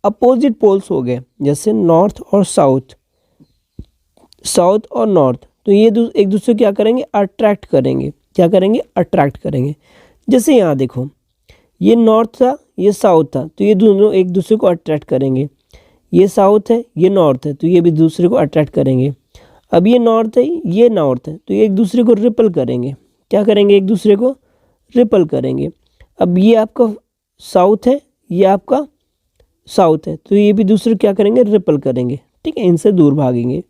अपोजिट पोल्स हो गए, जैसे नॉर्थ और साउथ, साउथ और नॉर्थ, तो ये एक दूसरे को क्या करेंगे? अट्रैक्ट करेंगे। क्या करेंगे? अट्रैक्ट करेंगे। जैसे यहाँ देखो, ये नॉर्थ था, ये साउथ था, तो ये दोनों एक दूसरे को अट्रैक्ट करेंगे। ये साउथ है, ये नॉर्थ है, तो ये भी दूसरे को अट्रैक्ट करेंगे। अब ये नॉर्थ है, ये नॉर्थ है, तो ये एक दूसरे को रिपल करेंगे। क्या करेंगे? एक दूसरे को रिपल करेंगे। अब ये आपका साउथ है, ये आपका साउथ है, तो ये भी दूसरे क्या करेंगे? रिपल करेंगे। ठीक है, इनसे दूर भागेंगे।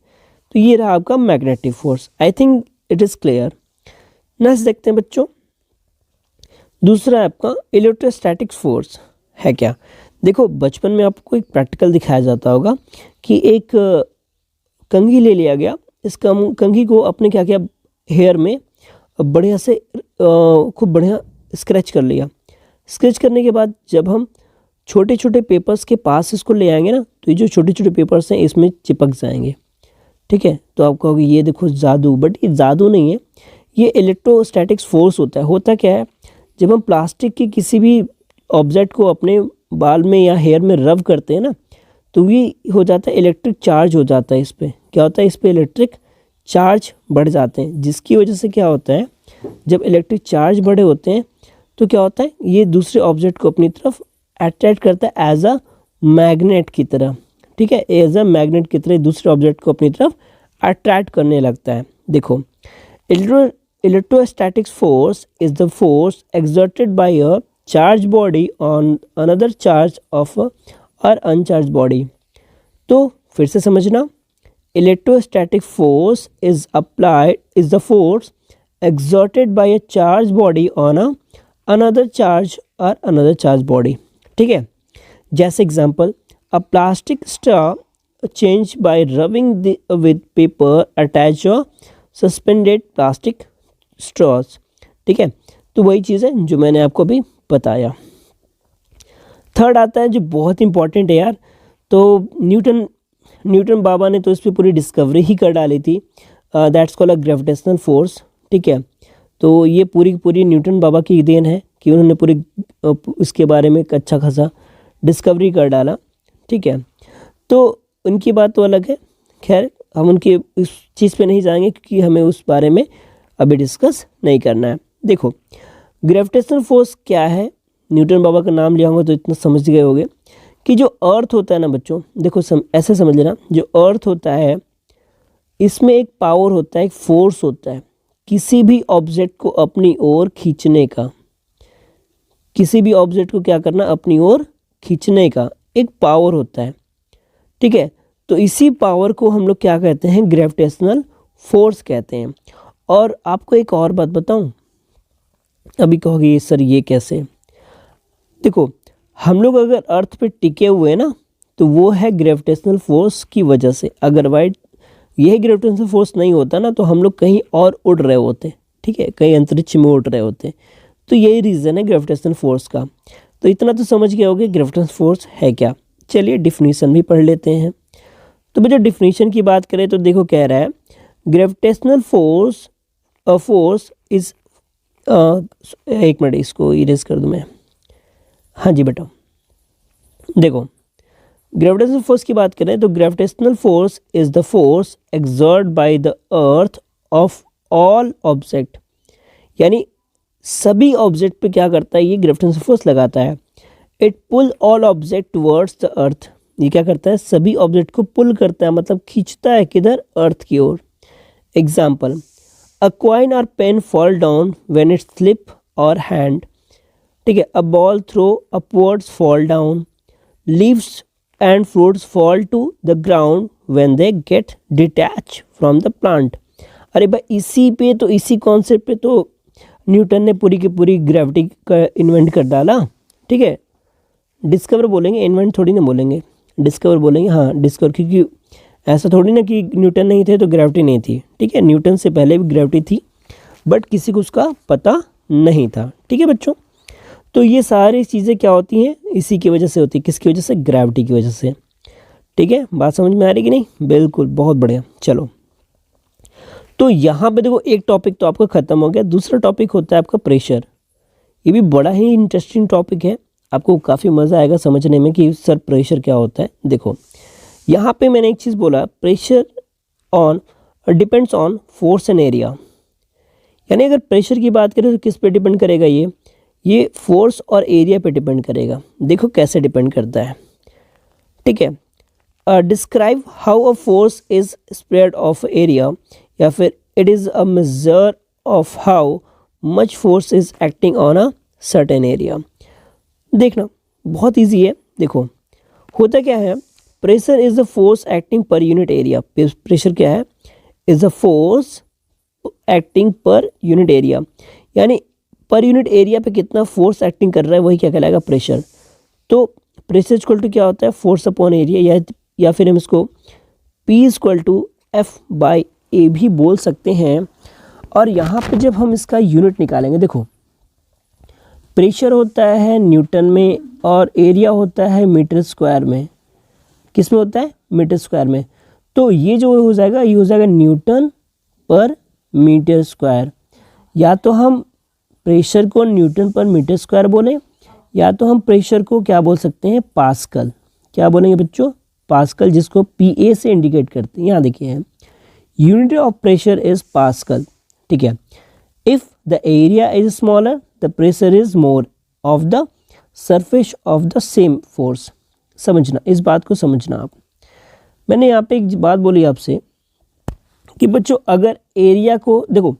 तो ये रहा आपका magnetic force. I think it is clear. Next देखते हैं बच्चों, दूसरा आपका इलेक्ट्रोस्टैटिक फोर्स है क्या? देखो बचपन में आपको एक प्रैक्टिकल दिखाया जाता होगा कि एक कंघी ले लिया गया, इस कंघी को अपने क्या किया, हेयर में बढ़िया से खूब बढ़िया स्क्रैच कर लिया। स्क्रैच करने के बाद जब हम छोटे छोटे पेपर्स के पास इसको ले आएंगे ना, तो ये जो छोटे छोटे पेपर्स हैं इसमें चिपक जाएंगे। ठीक है, तो आप कहोगे ये देखो जादू, बट ये जादू नहीं है, ये इलेक्ट्रोस्टैटिक्स फोर्स होता है। होता क्या है, जब हम प्लास्टिक के किसी भी ऑब्जेक्ट को अपने बाल में या हेयर में रब करते हैं ना, तो ये हो जाता है इलेक्ट्रिक चार्ज हो जाता है। इस पर क्या होता है, इस पर इलेक्ट्रिक चार्ज बढ़ जाते हैं, जिसकी वजह से क्या होता है, जब इलेक्ट्रिक चार्ज बढ़े होते हैं तो क्या होता है, ये दूसरे ऑब्जेक्ट को अपनी तरफ अट्रैक्ट करता है एज अ मैग्नेट की तरह। ठीक है, एज अ मैग्नेट की तरह दूसरे ऑब्जेक्ट को अपनी तरफ अट्रैक्ट करने लगता है। देखो, electrostatics force is the force exerted by a charged body on another charge of or uncharged body। तो फिर से समझना, electrostatic force is the force exerted by a charged body on a another charge or another charged body। ठीक है, जैसे example, a plastic straw change bye rubbing with paper attach और suspended plastic straws. ठीक है, तो वही चीज़ है जो मैंने आपको अभी बताया। थर्ड आता है जो बहुत इंपॉर्टेंट है यार, तो न्यूटन बाबा ने तो इस पर पूरी डिस्कवरी ही कर डाली थी, that's called a gravitational force. ठीक है, तो ये पूरी न्यूटन बाबा की देन है कि उन्होंने पूरी इसके बारे में एक अच्छा खासा डिस्कवरी कर डाला। ठीक है, तो उनकी बात तो अलग है, खैर हम उनकी इस चीज़ पे नहीं जाएंगे क्योंकि हमें उस बारे में अभी डिस्कस नहीं करना है। देखो, ग्रेविटेशनल फोर्स क्या है, न्यूटन बाबा का नाम लिया होगा तो इतना समझ गए होंगे कि जो अर्थ होता है ना बच्चों, देखो ऐसे समझ लेना, जो अर्थ होता है इसमें एक पावर होता है, एक फोर्स होता है किसी भी ऑब्जेक्ट को अपनी ओर खींचने का। किसी भी ऑब्जेक्ट को क्या करना, अपनी ओर खींचने का एक पावर होता है। ठीक है, तो इसी पावर को हम लोग क्या कहते हैं, ग्रेविटेशनल फोर्स कहते हैं। और आपको एक और बात बताऊं, अभी कहोगे सर ये कैसे, देखो हम लोग अगर अर्थ पे टिके हुए हैं ना, तो वो है ग्रेविटेशनल फोर्स की वजह से। अदरवाइज यही ग्रेविटेशनल फोर्स नहीं होता ना, तो हम लोग कहीं और उड़ रहे होते। ठीक है, कहीं अंतरिक्ष में उड़ रहे होते। तो यही रीज़न है ग्रेविटेशनल फोर्स का। तो इतना तो समझ गए होगे ग्रेविटेशनल फोर्स है क्या। चलिए डिफिनीशन भी पढ़ लेते हैं। तो भैया डिफिनीशन की बात करें तो देखो कह रहा है, ग्रेविटेशनल फोर्स इज, एक मिनट इसको इरेज कर दूं मैं। हाँ जी बेटा, देखो ग्रेविटेशनल फोर्स की बात करें तो gravitational force is the force exert by the earth of all object, यानी सभी ऑब्जेक्ट पे क्या करता है, ये ग्रेविटेशनल फोर्स लगाता है। It pull all object towards the earth, ये क्या करता है, सभी ऑब्जेक्ट को पुल करता है, मतलब खींचता है किधर, अर्थ की ओर। Example, a coin or pen fall down when it slip or hand. ठीक है, a ball throw upwards fall down, leaves and fruits fall to the ground when they get detach from the plant. अरे भाई इसी concept पे तो Newton ने पूरी की पूरी ग्रेविटी का इन्वेंट कर डाला। ठीक है, डिस्कवर बोलेंगे, इन्वेंट थोड़ी ना बोलेंगे, डिस्कवर बोलेंगे। हाँ डिस्कवर, क्योंकि ऐसा थोड़ी ना कि न्यूटन नहीं थे तो ग्रेविटी नहीं थी। ठीक है, न्यूटन से पहले भी ग्रेविटी थी, बट किसी को उसका पता नहीं था। ठीक है बच्चों, तो ये सारी चीज़ें क्या होती हैं, इसी की वजह से होती है। किसकी वजह से, ग्रेविटी की वजह से। ठीक है, बात समझ में आ रही कि नहीं, बिल्कुल, बहुत बढ़िया। चलो, तो यहाँ पे देखो एक टॉपिक तो आपका ख़त्म हो गया। दूसरा टॉपिक होता है आपका प्रेशर। ये भी बड़ा ही इंटरेस्टिंग टॉपिक है, आपको काफ़ी मज़ा आएगा समझने में कि सर प्रेशर क्या होता है। देखो यहाँ पे मैंने एक चीज़ बोला, pressure depends on force and area, यानी अगर प्रेशर की बात करें तो किस पे डिपेंड करेगा, ये फोर्स और एरिया पे डिपेंड करेगा। देखो कैसे डिपेंड करता है। ठीक है, describe how a force is spread of area, या फिर it is a measure of how much force is acting on a certain area. देखना बहुत इजी है। देखो होता क्या है, pressure is the force acting per unit area. Pressure क्या है, is the force acting per unit area, यानी पर यूनिट एरिया पे कितना फोर्स एक्टिंग कर रहा है वही क्या कहलाएगा, प्रेशर। तो प्रेशर इक्वल टू क्या होता है, फोर्स अपॉन एरिया, या फिर हम इसको P equal to F by A भी बोल सकते हैं। और यहाँ पे जब हम इसका यूनिट निकालेंगे, देखो प्रेशर होता है न्यूटन में और एरिया होता है मीटर स्क्वायर में। किस में होता है? मीटर स्क्वायर में। तो ये जो हो जाएगा, ये हो जाएगा न्यूटन पर मीटर स्क्वायर। या तो हम प्रेशर को न्यूटन पर मीटर स्क्वायर बोलें, या तो हम प्रेशर को क्या बोल सकते हैं? पास्कल। क्या बोलेंगे बच्चों? पास्कल, जिसको पीए से इंडिकेट करते हैं। यहाँ देखिए, unit of pressure is pascal. ठीक है। If the area is smaller the pressure is more of the surface of the same force. समझना, इस बात को समझना आप। मैंने यहाँ पे एक बात बोली आपसे कि बच्चों अगर एरिया को देखो,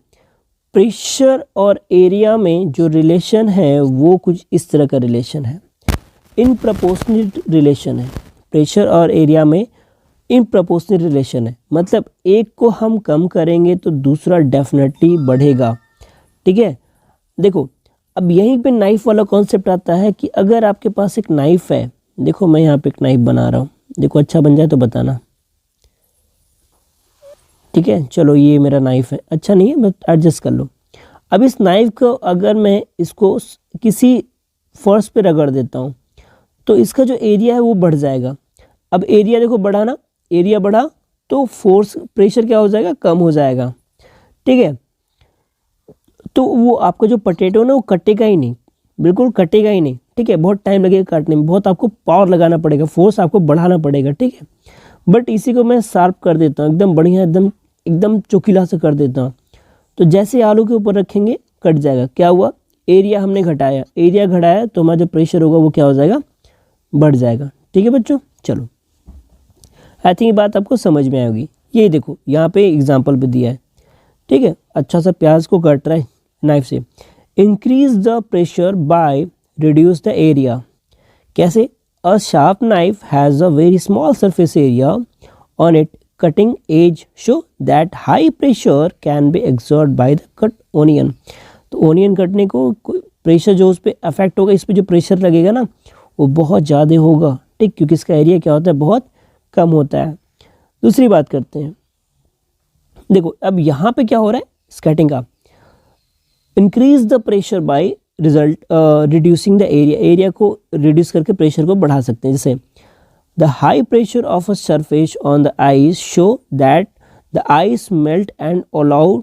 प्रेशर और एरिया में जो रिलेशन है वो कुछ इस तरह का रिलेशन है, इन प्रोपोर्शनल रिलेशन है। प्रेशर और एरिया में इन प्रोपोर्शनल रिलेशन है, मतलब एक को हम कम करेंगे तो दूसरा डेफिनेटली बढ़ेगा। ठीक है। देखो अब यहीं पे नाइफ वाला कॉन्सेप्ट आता है कि अगर आपके पास एक नाइफ है, देखो मैं यहाँ पे एक नाइफ बना रहा हूँ, देखो अच्छा बन जाए तो बताना। ठीक है, चलो ये मेरा नाइफ है, अच्छा नहीं है मैं एडजस्ट कर लो। अब इस नाइफ को अगर मैं इसको किसी फर्श पे रगड़ देता हूँ तो इसका जो एरिया है वो बढ़ जाएगा। अब एरिया देखो बढ़ा ना, एरिया बढ़ा तो फोर्स प्रेशर क्या हो जाएगा? कम हो जाएगा। ठीक है। तो वो आपका जो पोटैटो ना वो कटेगा ही नहीं, बिल्कुल कटेगा ही नहीं। ठीक है, बहुत टाइम लगेगा काटने में, बहुत आपको पावर लगाना पड़ेगा, फोर्स आपको बढ़ाना पड़ेगा। ठीक है। बट इसी को मैं शार्प कर देता हूँ, एकदम बढ़िया, एकदम चोकीला से कर देता हूँ, तो जैसे आलू के ऊपर रखेंगे कट जाएगा। क्या हुआ? एरिया हमने घटाया, एरिया घटाया तो हमारा जो प्रेशर होगा वो क्या हो जाएगा? बढ़ जाएगा। ठीक है बच्चों, चलो आई थिंक ये बात आपको समझ में आएगी। ये देखो यहाँ पे एग्जांपल भी दिया है। ठीक है, अच्छा सा प्याज को काट रहा है नाइफ से। Increase the pressure by reduce the area. कैसे? A sharp knife has a very small surface area on it cutting edge so that high pressure can be exert by the cut onion. तो onion कटने को pressure जो उस पर affect होगा, इस पर जो प्रेशर लगेगा ना वो बहुत ज़्यादा होगा। ठीक, क्योंकि इसका एरिया क्या होता है? बहुत कम होता है। दूसरी बात करते हैं, देखो अब यहाँ पे क्या हो रहा है? स्कैटिंग का। Increase the pressure by result reducing the area. Area को रिड्यूस करके प्रेशर को बढ़ा सकते हैं। जैसे the high pressure of a surface on the ice show that the ice melt and allow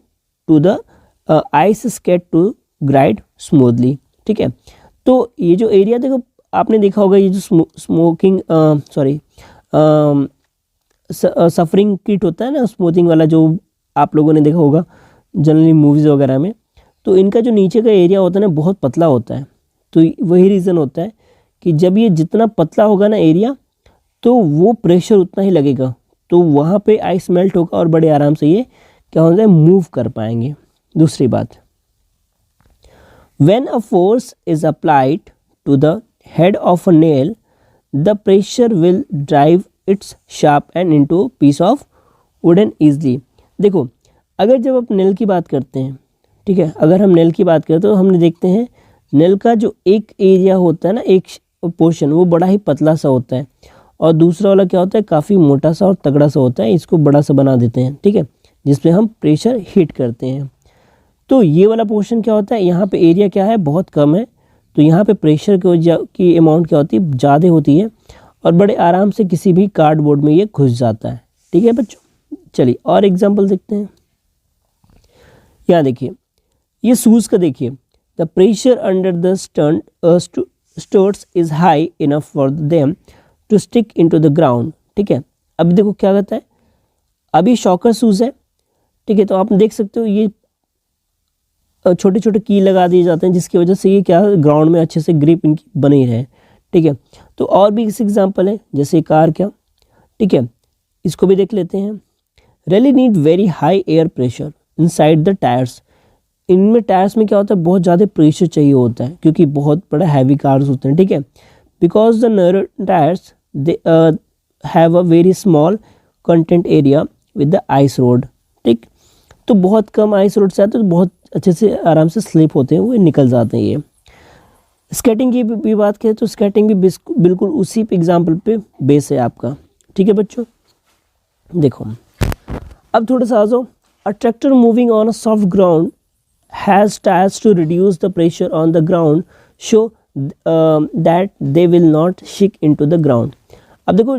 to the ice skate to glide smoothly. ठीक है। तो ये जो एरिया देखो, आपने देखा होगा ये जो सफरिंग किट होता है ना, स्मूथिंग वाला, जो आप लोगों ने देखा होगा जनरली मूवीज़ वगैरह में, तो इनका जो नीचे का एरिया होता है ना बहुत पतला होता है। तो वही रीज़न होता है कि जब ये जितना पतला होगा ना एरिया, तो वो प्रेशर उतना ही लगेगा, तो वहाँ पे आइस मेल्ट होगा और बड़े आराम से ये क्या हो जाए? मूव कर पाएंगे। दूसरी बात, when a force is applied to the head of a nail the pressure will drive its sharp end into piece of wooden easily. देखो अगर जब आप नेल की बात करते हैं, ठीक है, अगर हम नेल की बात करें तो हमने देखते हैं नेल का जो एक एरिया होता है ना, एक पोर्शन, वो बड़ा ही पतला सा होता है, और दूसरा वाला क्या होता है? काफ़ी मोटा सा और तगड़ा सा होता है। इसको बड़ा सा बना देते हैं। ठीक है, जिसपे हम प्रेशर हीट करते हैं। तो ये वाला पोर्शन क्या होता है? यहाँ पे एरिया क्या है? बहुत कम है, तो यहाँ पे प्रेशर की अमाउंट क्या होती है? ज़्यादा होती है, और बड़े आराम से किसी भी कार्डबोर्ड में ये घुस जाता है। ठीक है बच्चों, चलिए और एग्जाम्पल देखते हैं। यहाँ देखिए, ये शूज़ का देखिए, the pressure under the studs is high enough for them to stick into the ground. ठीक है, अब देखो क्या कहता है, अभी शॉकर शूज़ है। ठीक है, तो आप देख सकते हो ये छोटे छोटे की लगा दिए जाते हैं, जिसकी वजह से ये क्या ग्राउंड में अच्छे से ग्रिप इनकी बनी रहे। ठीक है, तो और भी इस एग्जाम्पल है, जैसे कार क्या। ठीक है, इसको भी देख लेते हैं। Rally need very high air pressure inside the tyres. इनमें टायर्स में क्या होता है? बहुत ज़्यादा प्रेशर चाहिए होता है, क्योंकि बहुत बड़ा हैवी कार्स होते हैं। ठीक है, because the narrow tyres they have a very small content area with the ice road. ठीक, तो बहुत कम आइस रोड से आते हैं, तो बहुत अच्छे से आराम से स्लिप होते हैं, वो निकल जाते हैं। ये स्केटिंग की भी बात करें तो स्केटिंग भी बिल्कुल उसी एग्जाम्पल पे बेस है आपका। ठीक है बच्चों, देखो अब थोड़ा सा आ जाओ, a tractor moving on a soft ground has tyres to reduce the pressure on the ground so that they will not sink into the ground. अब देखो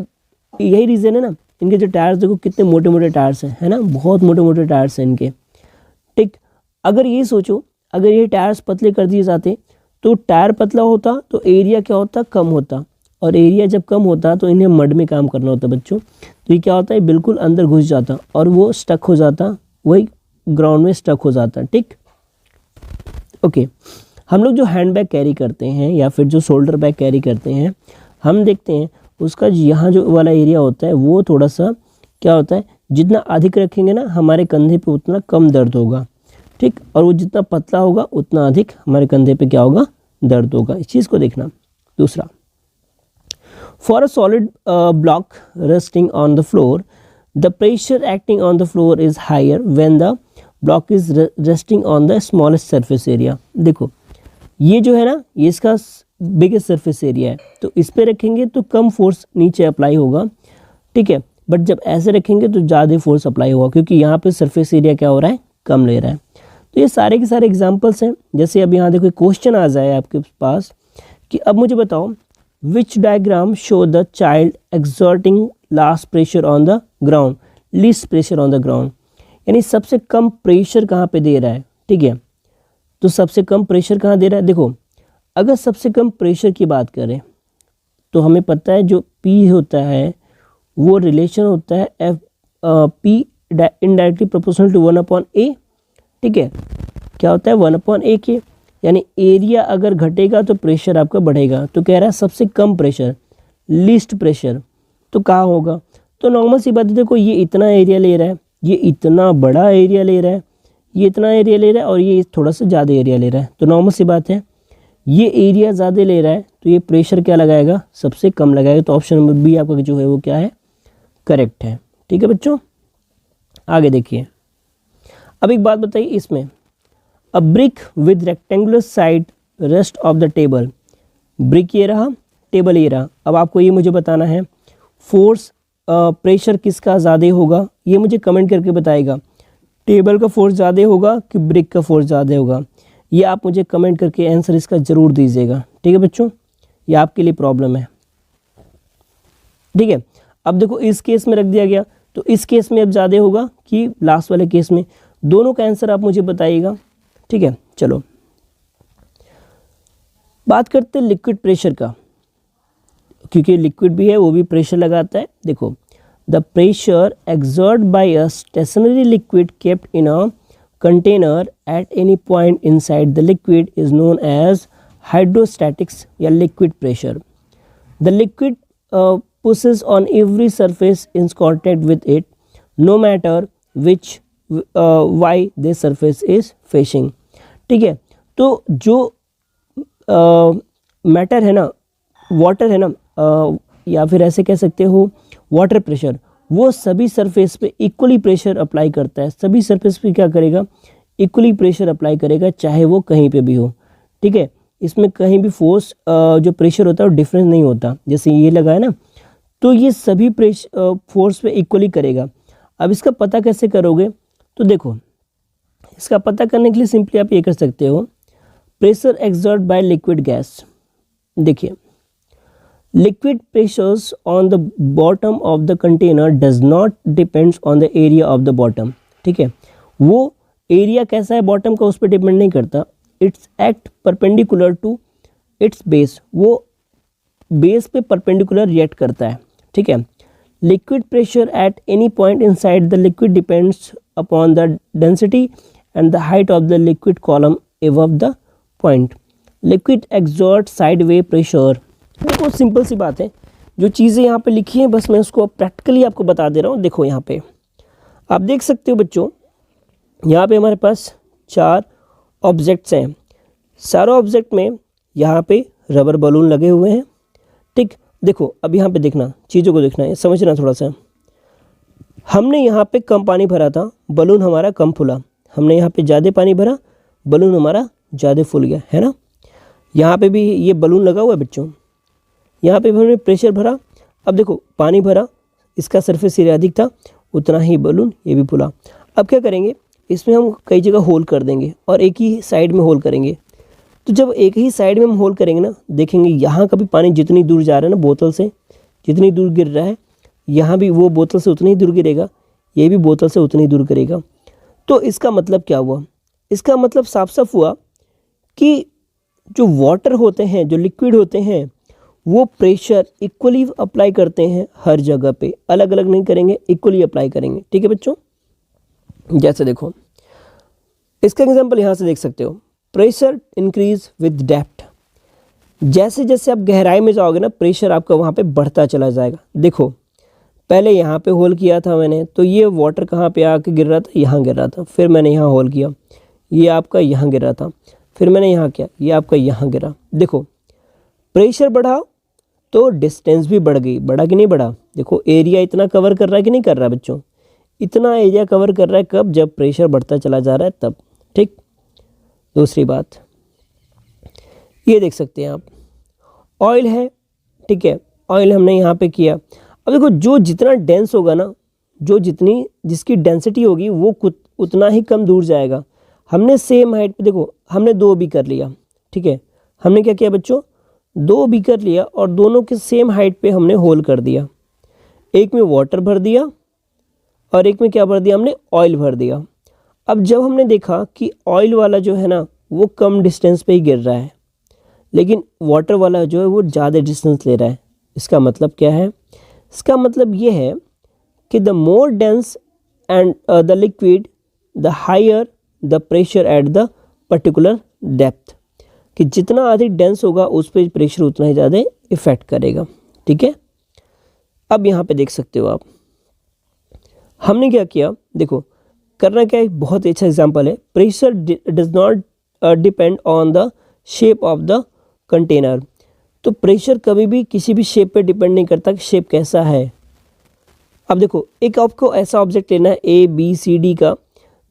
यही रीज़न है ना, इनके जो टायर्स देखो कितने मोटे मोटे टायर्स हैं, है ना, बहुत मोटे मोटे टायर्स हैं इनके। ठीक, अगर ये सोचो अगर ये टायर्स पतले कर दिए जाते तो टायर पतला होता तो एरिया क्या होता, कम होता, और एरिया जब कम होता तो इन्हें मड में काम करना होता बच्चों। तो ये क्या होता है, बिल्कुल अंदर घुस जाता और वो स्टक हो जाता, वही ग्राउंड में स्टक हो जाता। ठीक, ओके। हम लोग जो हैंड बैग कैरी करते हैं या फिर जो शोल्डर बैग कैरी करते हैं, हम देखते हैं उसका यहाँ जो वाला एरिया होता है वो थोड़ा सा क्या होता है, जितना अधिक रखेंगे ना हमारे कंधे पे उतना कम दर्द होगा। ठीक, और वो जितना पतला होगा उतना अधिक हमारे कंधे पे क्या होगा, दर्द होगा। इस चीज़ को देखना। दूसरा, for a solid block resting on the floor the pressure acting on the floor is higher when the block is resting on the smallest surface area. देखो ये जो है ना, ये इसका बिगेस्ट सरफेस एरिया है, तो इस पे रखेंगे तो कम फोर्स नीचे अप्लाई होगा। ठीक है, बट जब ऐसे रखेंगे तो ज़्यादा फोर्स अप्लाई होगा, क्योंकि यहाँ पे सरफेस एरिया क्या हो रहा है, कम ले रहा है। तो ये सारे के सारे एग्जांपल्स हैं। जैसे अब यहाँ देखो क्वेश्चन आ जाए आपके पास कि अब मुझे बताओ which diagram show the child exerting least pressure on the ground, least pressure on the ground, यानी सबसे कम प्रेशर कहाँ पे दे रहा है। ठीक है, तो सबसे कम प्रेशर कहाँ दे रहा है, देखो अगर सबसे कम प्रेशर की बात करें तो हमें पता है जो P होता है वो रिलेशन होता है F P indirectly proportional to 1/A। ठीक है, क्या होता है 1/A के, यानी एरिया अगर घटेगा तो प्रेशर आपका बढ़ेगा। तो कह रहा है सबसे कम प्रेशर, लीस्ट प्रेशर, तो कहाँ होगा, तो नॉर्मल सी बात है, देखो ये इतना एरिया ले रहा है, ये इतना बड़ा एरिया ले रहा है, ये इतना एरिया ले रहा है और ये थोड़ा सा ज़्यादा एरिया ले रहा है, तो नॉर्मल सी बात है ये एरिया ज़्यादा ले रहा है तो ये प्रेशर क्या लगाएगा, सबसे कम लगाएगा। तो ऑप्शन नंबर बी आपका जो है वो क्या है, करेक्ट है। ठीक है बच्चों, आगे देखिए। अब एक बात बताइए इसमें, अ brick with rectangular side rest of the table, brick ये रहा, टेबल ये रहा। अब आपको ये मुझे बताना है फोर्स प्रेशर किसका ज़्यादा होगा, ये मुझे कमेंट करके बताएगा। टेबल का फोर्स ज़्यादा होगा कि ब्रिक का फोर्स ज़्यादा होगा, ये आप मुझे कमेंट करके आंसर इसका ज़रूर दीजिएगा। ठीक है बच्चों, ये आपके लिए प्रॉब्लम है। ठीक है, अब देखो इस केस में रख दिया गया तो इस केस में अब ज़्यादा होगा कि लास्ट वाले केस में, दोनों का आंसर आप मुझे बताइएगा। ठीक है, चलो बात करते हैं लिक्विड प्रेशर का, क्योंकि लिक्विड भी है वो भी प्रेशर लगाता है। देखो the pressure exert by a stationary liquid kept in a container at any point inside the liquid is known as hydrostatics या liquid pressure. The liquid pushes on every surface in contact with it, no matter which way the surface is facing. ठीक है, तो जो matter है ना, water है ना, या फिर ऐसे कह सकते हो वाटर प्रेशर, वो सभी सरफेस पे इक्वली प्रेशर अप्लाई करता है। सभी सरफेस पे क्या करेगा, इक्वली प्रेशर अप्लाई करेगा, चाहे वो कहीं पे भी हो। ठीक है, इसमें कहीं भी फोर्स जो प्रेशर होता है वो डिफरेंस नहीं होता। जैसे ये लगा है ना, तो ये सभी प्रेशर फोर्स पे इक्वली करेगा। अब इसका पता कैसे करोगे, तो देखो इसका पता करने के लिए सिंपली आप ये कर सकते हो, pressure exert by liquid gas. देखिए liquid pressures on the bottom of the container does not depends on the area of the bottom। ठीक है, वो एरिया कैसा है बॉटम का उस पर डिपेंड नहीं करता। Its act perpendicular to its base, वो बेस पे परपेंडिकुलर रिएक्ट करता है। ठीक है, liquid pressure at any point inside the liquid depends upon the density and the height of the liquid column above the point. Liquid exert sideway pressure. देखो simple सी बात है, जो चीज़ें यहाँ पे लिखी हैं बस मैं उसको प्रैक्टिकली आपको बता दे रहा हूँ। देखो यहाँ पे आप देख सकते हो बच्चों, यहाँ पे हमारे पास 4 ऑब्जेक्ट्स हैं। सारों ऑब्जेक्ट में यहाँ पे रबर बलून लगे हुए हैं। ठीक, देखो अब यहाँ पे देखना, चीज़ों को देखना है, समझना थोड़ा सा। हमने यहाँ पे कम पानी भरा था, बलून हमारा कम फूला। हमने यहाँ पे ज़्यादा पानी भरा, बलून हमारा ज़्यादा फूल गया, है ना। यहाँ पे भी ये बलून लगा हुआ है बच्चों, यहाँ पे भी हमने प्रेशर भरा। अब देखो पानी भरा, इसका सरफेस एरिया अधिक था, उतना ही बलून ये भी फूला। अब क्या करेंगे, इसमें हम कई जगह होल कर देंगे और एक ही साइड में होल करेंगे। तो जब एक ही साइड में हम होल करेंगे ना, देखेंगे यहाँ का भी पानी जितनी दूर जा रहा है ना बोतल से, जितनी दूर गिर रहा है, यहाँ भी वो बोतल से उतनी ही दूर गिरेगा, ये भी बोतल से उतनी दूर गिरेगा। तो इसका मतलब क्या हुआ, इसका मतलब साफ साफ हुआ कि जो वाटर होते हैं, जो लिक्विड होते हैं, वो प्रेशर इक्वली अप्लाई करते हैं हर जगह पे, अलग अलग नहीं करेंगे, इक्वली अप्लाई करेंगे। ठीक है बच्चों, जैसे देखो इसका एग्जांपल यहाँ से देख सकते हो, प्रेशर इंक्रीज विद डेप्थ। जैसे जैसे आप गहराई में जाओगे ना, प्रेशर आपका वहाँ पे बढ़ता चला जाएगा। देखो पहले यहाँ पे होल किया था मैंने, तो ये वाटर कहाँ पे आके गिर रहा था, यहाँ गिर रहा था। फिर मैंने यहाँ होल किया, ये आपका यहाँ गिर रहा था। फिर मैंने यहाँ किया, ये आपका यहाँ गिरा। देखो प्रेशर बढ़ा तो डिस्टेंस भी बढ़ गई, बढ़ा कि नहीं बढ़ा। देखो एरिया इतना कवर कर रहा है कि नहीं कर रहा है बच्चों, इतना एरिया कवर कर रहा है। कब, जब प्रेशर बढ़ता चला जा रहा है तब। ठीक, दूसरी बात ये देख सकते हैं आप, ऑयल है, ठीक है, ऑयल हमने यहाँ पे किया। अब देखो जो जितना डेंस होगा ना, जो जितनी जिसकी डेंसिटी होगी वो उतना ही कम दूर जाएगा। हमने सेम हाइट पे, देखो हमने 2 बीकर लिया, ठीक है, हमने क्या किया बच्चों, 2 बीकर लिया और दोनों के सेम हाइट पे हमने होल कर दिया। एक में वाटर भर दिया और एक में क्या भर दिया, हमने ऑयल भर दिया। अब जब हमने देखा कि ऑयल वाला जो है ना वो कम डिस्टेंस पे ही गिर रहा है, लेकिन वाटर वाला जो है वो ज़्यादा डिस्टेंस ले रहा है। इसका मतलब क्या है, इसका मतलब ये है कि the more dense and the liquid the higher the pressure at the particular depth, कि जितना अधिक डेंस होगा उस पर प्रेशर उतना ही ज़्यादा इफेक्ट करेगा। ठीक है, अब यहाँ पे देख सकते हो आप, हमने क्या किया, देखो करना क्या है, बहुत ही अच्छा एग्जांपल है। Pressure does not depend on the shape of the container. तो प्रेशर कभी भी किसी भी शेप पे डिपेंड नहीं करता कि शेप कैसा है। अब देखो एक आपको ऐसा ऑब्जेक्ट लेना है ए बी सी डी का,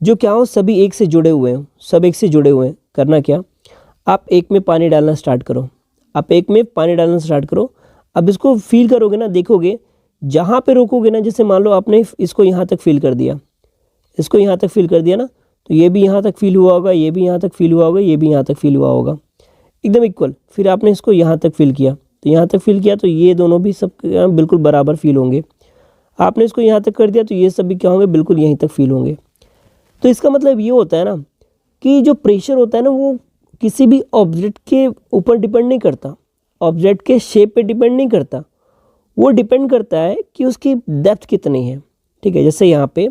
जो क्या हो, सभी एक से जुड़े हुए हैं, सब एक से जुड़े हुए हैं। करना क्या, आप एक में पानी डालना स्टार्ट करो, आप एक में पानी डालना स्टार्ट करो। अब इसको फील करोगे ना, देखोगे जहाँ पे रोकोगे ना, जैसे मान लो आपने इसको यहाँ तक फील कर दिया, इसको यहाँ तक फील कर दिया ना, तो ये भी यहाँ तक फील हुआ होगा, ये भी यहाँ तक फील हुआ होगा, ये भी यहाँ तक फील हुआ होगा, एकदम इक्वल। फिर आपने इसको यहाँ तक फील किया, तो यहाँ तक फील किया, तो ये दोनों भी सब बिल्कुल बराबर फील होंगे। आपने इसको यहाँ तक कर दिया, तो ये सब भी क्या होंगे, बिल्कुल यहीं तक फील होंगे। तो इसका मतलब ये होता है ना कि जो प्रेशर होता है ना, वो किसी भी ऑब्जेक्ट के ऊपर डिपेंड नहीं करता, ऑब्जेक्ट के शेप पे डिपेंड नहीं करता, वो डिपेंड करता है कि उसकी डेप्थ कितनी है। ठीक है, जैसे यहाँ पे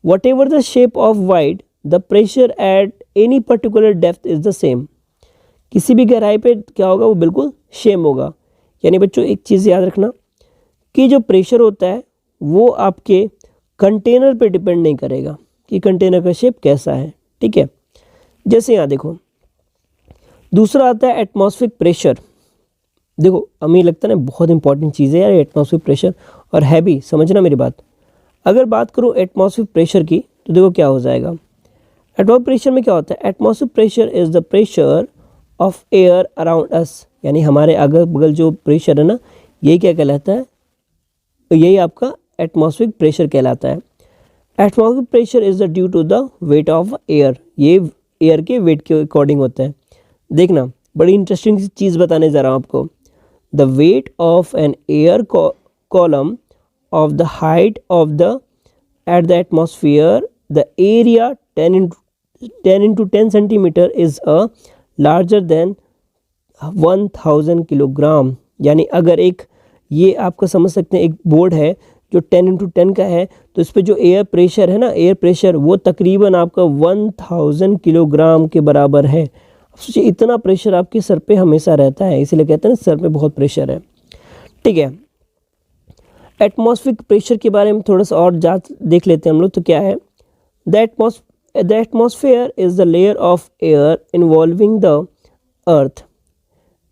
what ever the shape of wide the pressure at any particular depth is the same. किसी भी गहराई पे क्या होगा, वो बिल्कुल सेम होगा। यानी बच्चों एक चीज़ याद रखना कि जो प्रेशर होता है वो आपके कंटेनर पे डिपेंड नहीं करेगा कि कंटेनर का शेप कैसा है। ठीक है, जैसे यहाँ देखो दूसरा आता है एटमॉस्फेरिक प्रेशर। देखो हमें लगता है ना बहुत इंपॉर्टेंट चीज़ है यार एटमॉस्फेरिक प्रेशर, और है भी, समझना मेरी बात। अगर बात करूँ एटमॉस्फेरिक प्रेशर की, तो देखो क्या हो जाएगा। एटमॉस्फेरिक प्रेशर में क्या होता है, atmospheric pressure is the pressure of air around us, यानी हमारे अगल बगल जो प्रेशर है ना, यही क्या कहलाता है, यही आपका एटमॉस्फेरिक प्रेशर कहलाता है। Atmospheric pressure is the due to the weight of air, ये एयर के वेट के अकॉर्डिंग होता है। देखना बड़ी इंटरेस्टिंग चीज़ बताने जा रहा हूँ आपको। The weight of an air column of the height of the at the atmosphere the area 10 into 10 centimetre is a larger than 1000 kilogram. यानी अगर एक ये आपको समझ सकते हैं, एक बोर्ड है जो 10 into 10 का है, तो इस पर जो एयर प्रेशर है ना, एयर प्रेशर वो तकरीबन आपका 1000 किलोग्राम के बराबर है। अब सोचिए इतना प्रेशर आपके सर पे हमेशा रहता है, इसीलिए कहते हैं सर पे बहुत प्रेशर है। ठीक है, एटमॉस्फेरिक प्रेशर के बारे में थोड़ा सा और देख लेते हैं हम लोग। तो क्या है, the atmosphere is the layer of air involving the earth.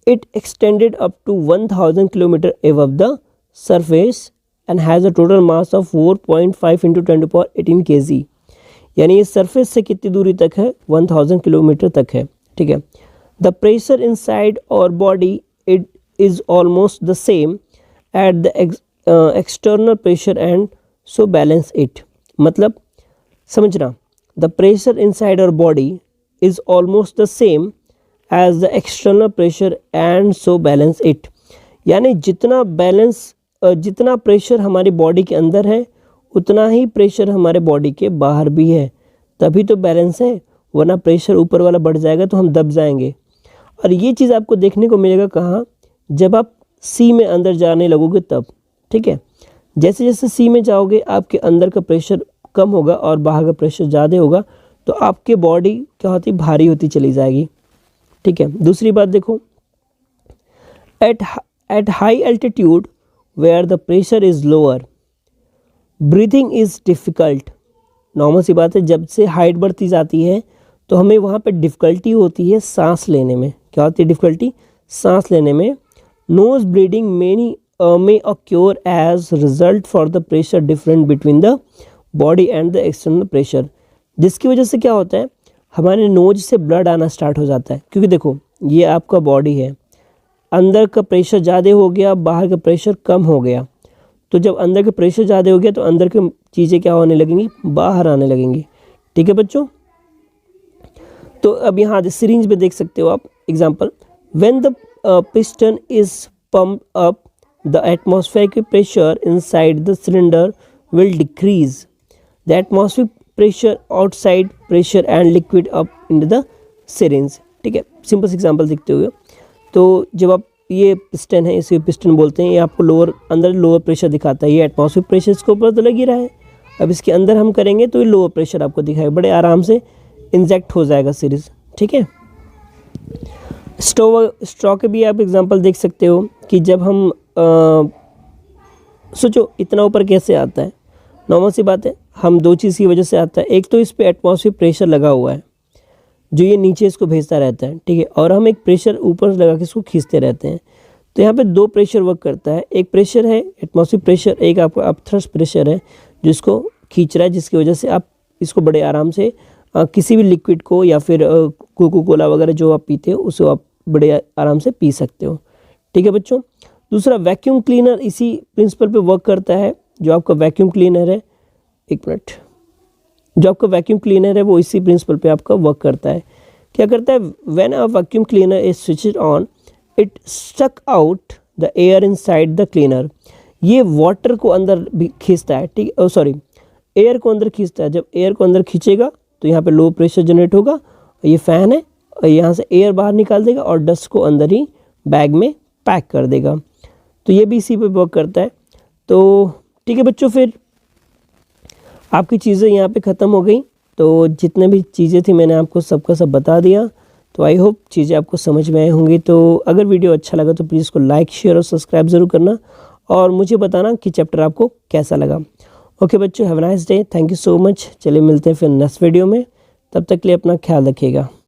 It extended up to 1000 kilometer above the surface and has a total mass of 4.5 into 10 to the power 18 kg। यानी ये सरफेस से कितनी दूरी तक है, 1000 किलोमीटर तक है। ठीक है, the pressure inside our body it is almost the same at the external pressure and so balance it. मतलब समझना, the pressure inside our body is almost the same as the external pressure and so balance it. यानी जितना pressure हमारी body के अंदर है उतना ही pressure हमारे बॉडी के बाहर भी है, तभी तो बैलेंस है, वरना प्रेशर ऊपर वाला बढ़ जाएगा तो हम दब जाएंगे। और ये चीज़ आपको देखने को मिलेगा कहाँ, जब आप सी में अंदर जाने लगोगे तब। ठीक है, जैसे जैसे सी में जाओगे आपके अंदर का प्रेशर कम होगा और बाहर का प्रेशर ज़्यादा होगा, तो आपकी बॉडी क्या होती, भारी होती चली जाएगी। ठीक है, दूसरी बात देखो, at high altitude where the pressure is lower breathing is difficult. Normal सी बात है, जब से हाइट बढ़ती जाती है तो हमें वहाँ पे डिफ़िकल्टी होती है सांस लेने में। क्या होती है डिफ़िकल्टी? सांस लेने में। Nose bleeding may occur as result for the pressure difference between the body and the external pressure। जिसकी वजह से क्या होता है, हमारे नोज से ब्लड आना स्टार्ट हो जाता है। क्योंकि देखो ये आपका बॉडी है, अंदर का प्रेशर ज़्यादा हो गया, बाहर का प्रेशर कम हो गया। तो जब अंदर का प्रेशर ज़्यादा हो गया तो अंदर की चीज़ें क्या होने लगेंगी, बाहर आने लगेंगी। ठीक है बच्चों, तो अब यहाँ सिरिंज में देख सकते हो आप example, when the piston is pumped up the atmospheric pressure inside the cylinder will decrease the atmospheric pressure outside pressure and liquid up in the syringe. ठीक है, सिंपल से एग्जांपल देखते हुए, तो जब आप ये पिस्टन है, इसे पिस्टन बोलते हैं, ये आपको अंदर लोअर प्रेशर दिखाता है। ये एटमॉस्फेरिक प्रेशर इसके ऊपर तो लग ही रहा है, अब इसके अंदर हम करेंगे तो ये लोअर प्रेशर आपको दिखाएगा, बड़े आराम से इंजेक्ट हो जाएगा सीरीज। ठीक है, स्ट्रॉ के भी आप एग्जांपल देख सकते हो कि जब हम सोचो इतना ऊपर कैसे आता है। नॉर्मल सी बात है, हम दो चीज़ की वजह से आता है, एक तो इस पे एटमॉस्फेरिक प्रेशर लगा हुआ है जो ये नीचे इसको भेजता रहता है। ठीक है, और हम एक प्रेशर ऊपर लगा के इसको खींचते रहते हैं। तो यहाँ पे दो प्रेशर वर्क करता है, एक प्रेशर है एटमॉस्फेरिक प्रेशर, एक आपका अपथ्रस्ट प्रेशर है जिसको खींच रहा है, जिसकी वजह से आप इसको बड़े आराम से किसी भी लिक्विड को या फिर कोको कोला वगैरह जो आप पीते हो उसको आप बड़े आराम से पी सकते हो। ठीक है बच्चों, दूसरा वैक्यूम क्लीनर इसी प्रिंसिपल पे वर्क करता है। जो आपका वैक्यूम क्लीनर है, एक मिनट, जो आपका वैक्यूम क्लीनर है वो इसी प्रिंसिपल पे आपका वर्क करता है। क्या करता है, when a vacuum cleaner is switched on it suck out the air inside the cleaner. ये वाटर को अंदर भी खींचता है। ठीक है, सॉरी, एयर को अंदर खींचता है। जब एयर को अंदर खींचेगा तो यहाँ पे लो प्रेशर जनरेट होगा, ये फ़ैन है, और यहाँ से एयर बाहर निकाल देगा और डस्ट को अंदर ही बैग में पैक कर देगा। तो ये भी इसी पे वर्क करता है। तो ठीक है बच्चों, फिर आपकी चीज़ें यहाँ पे ख़त्म हो गई। तो जितने भी चीज़ें थी मैंने आपको सबका सब बता दिया। तो आई होप चीज़ें आपको समझ में आई होंगी। तो अगर वीडियो अच्छा लगा तो प्लीज़ इसको लाइक, शेयर और सब्सक्राइब ज़रूर करना, और मुझे बताना कि चैप्टर आपको कैसा लगा। ओके बच्चों, have a nice day, thank you so much. चलिए मिलते हैं फिर नेक्स्ट वीडियो में, तब तक के लिए अपना ख्याल रखिएगा।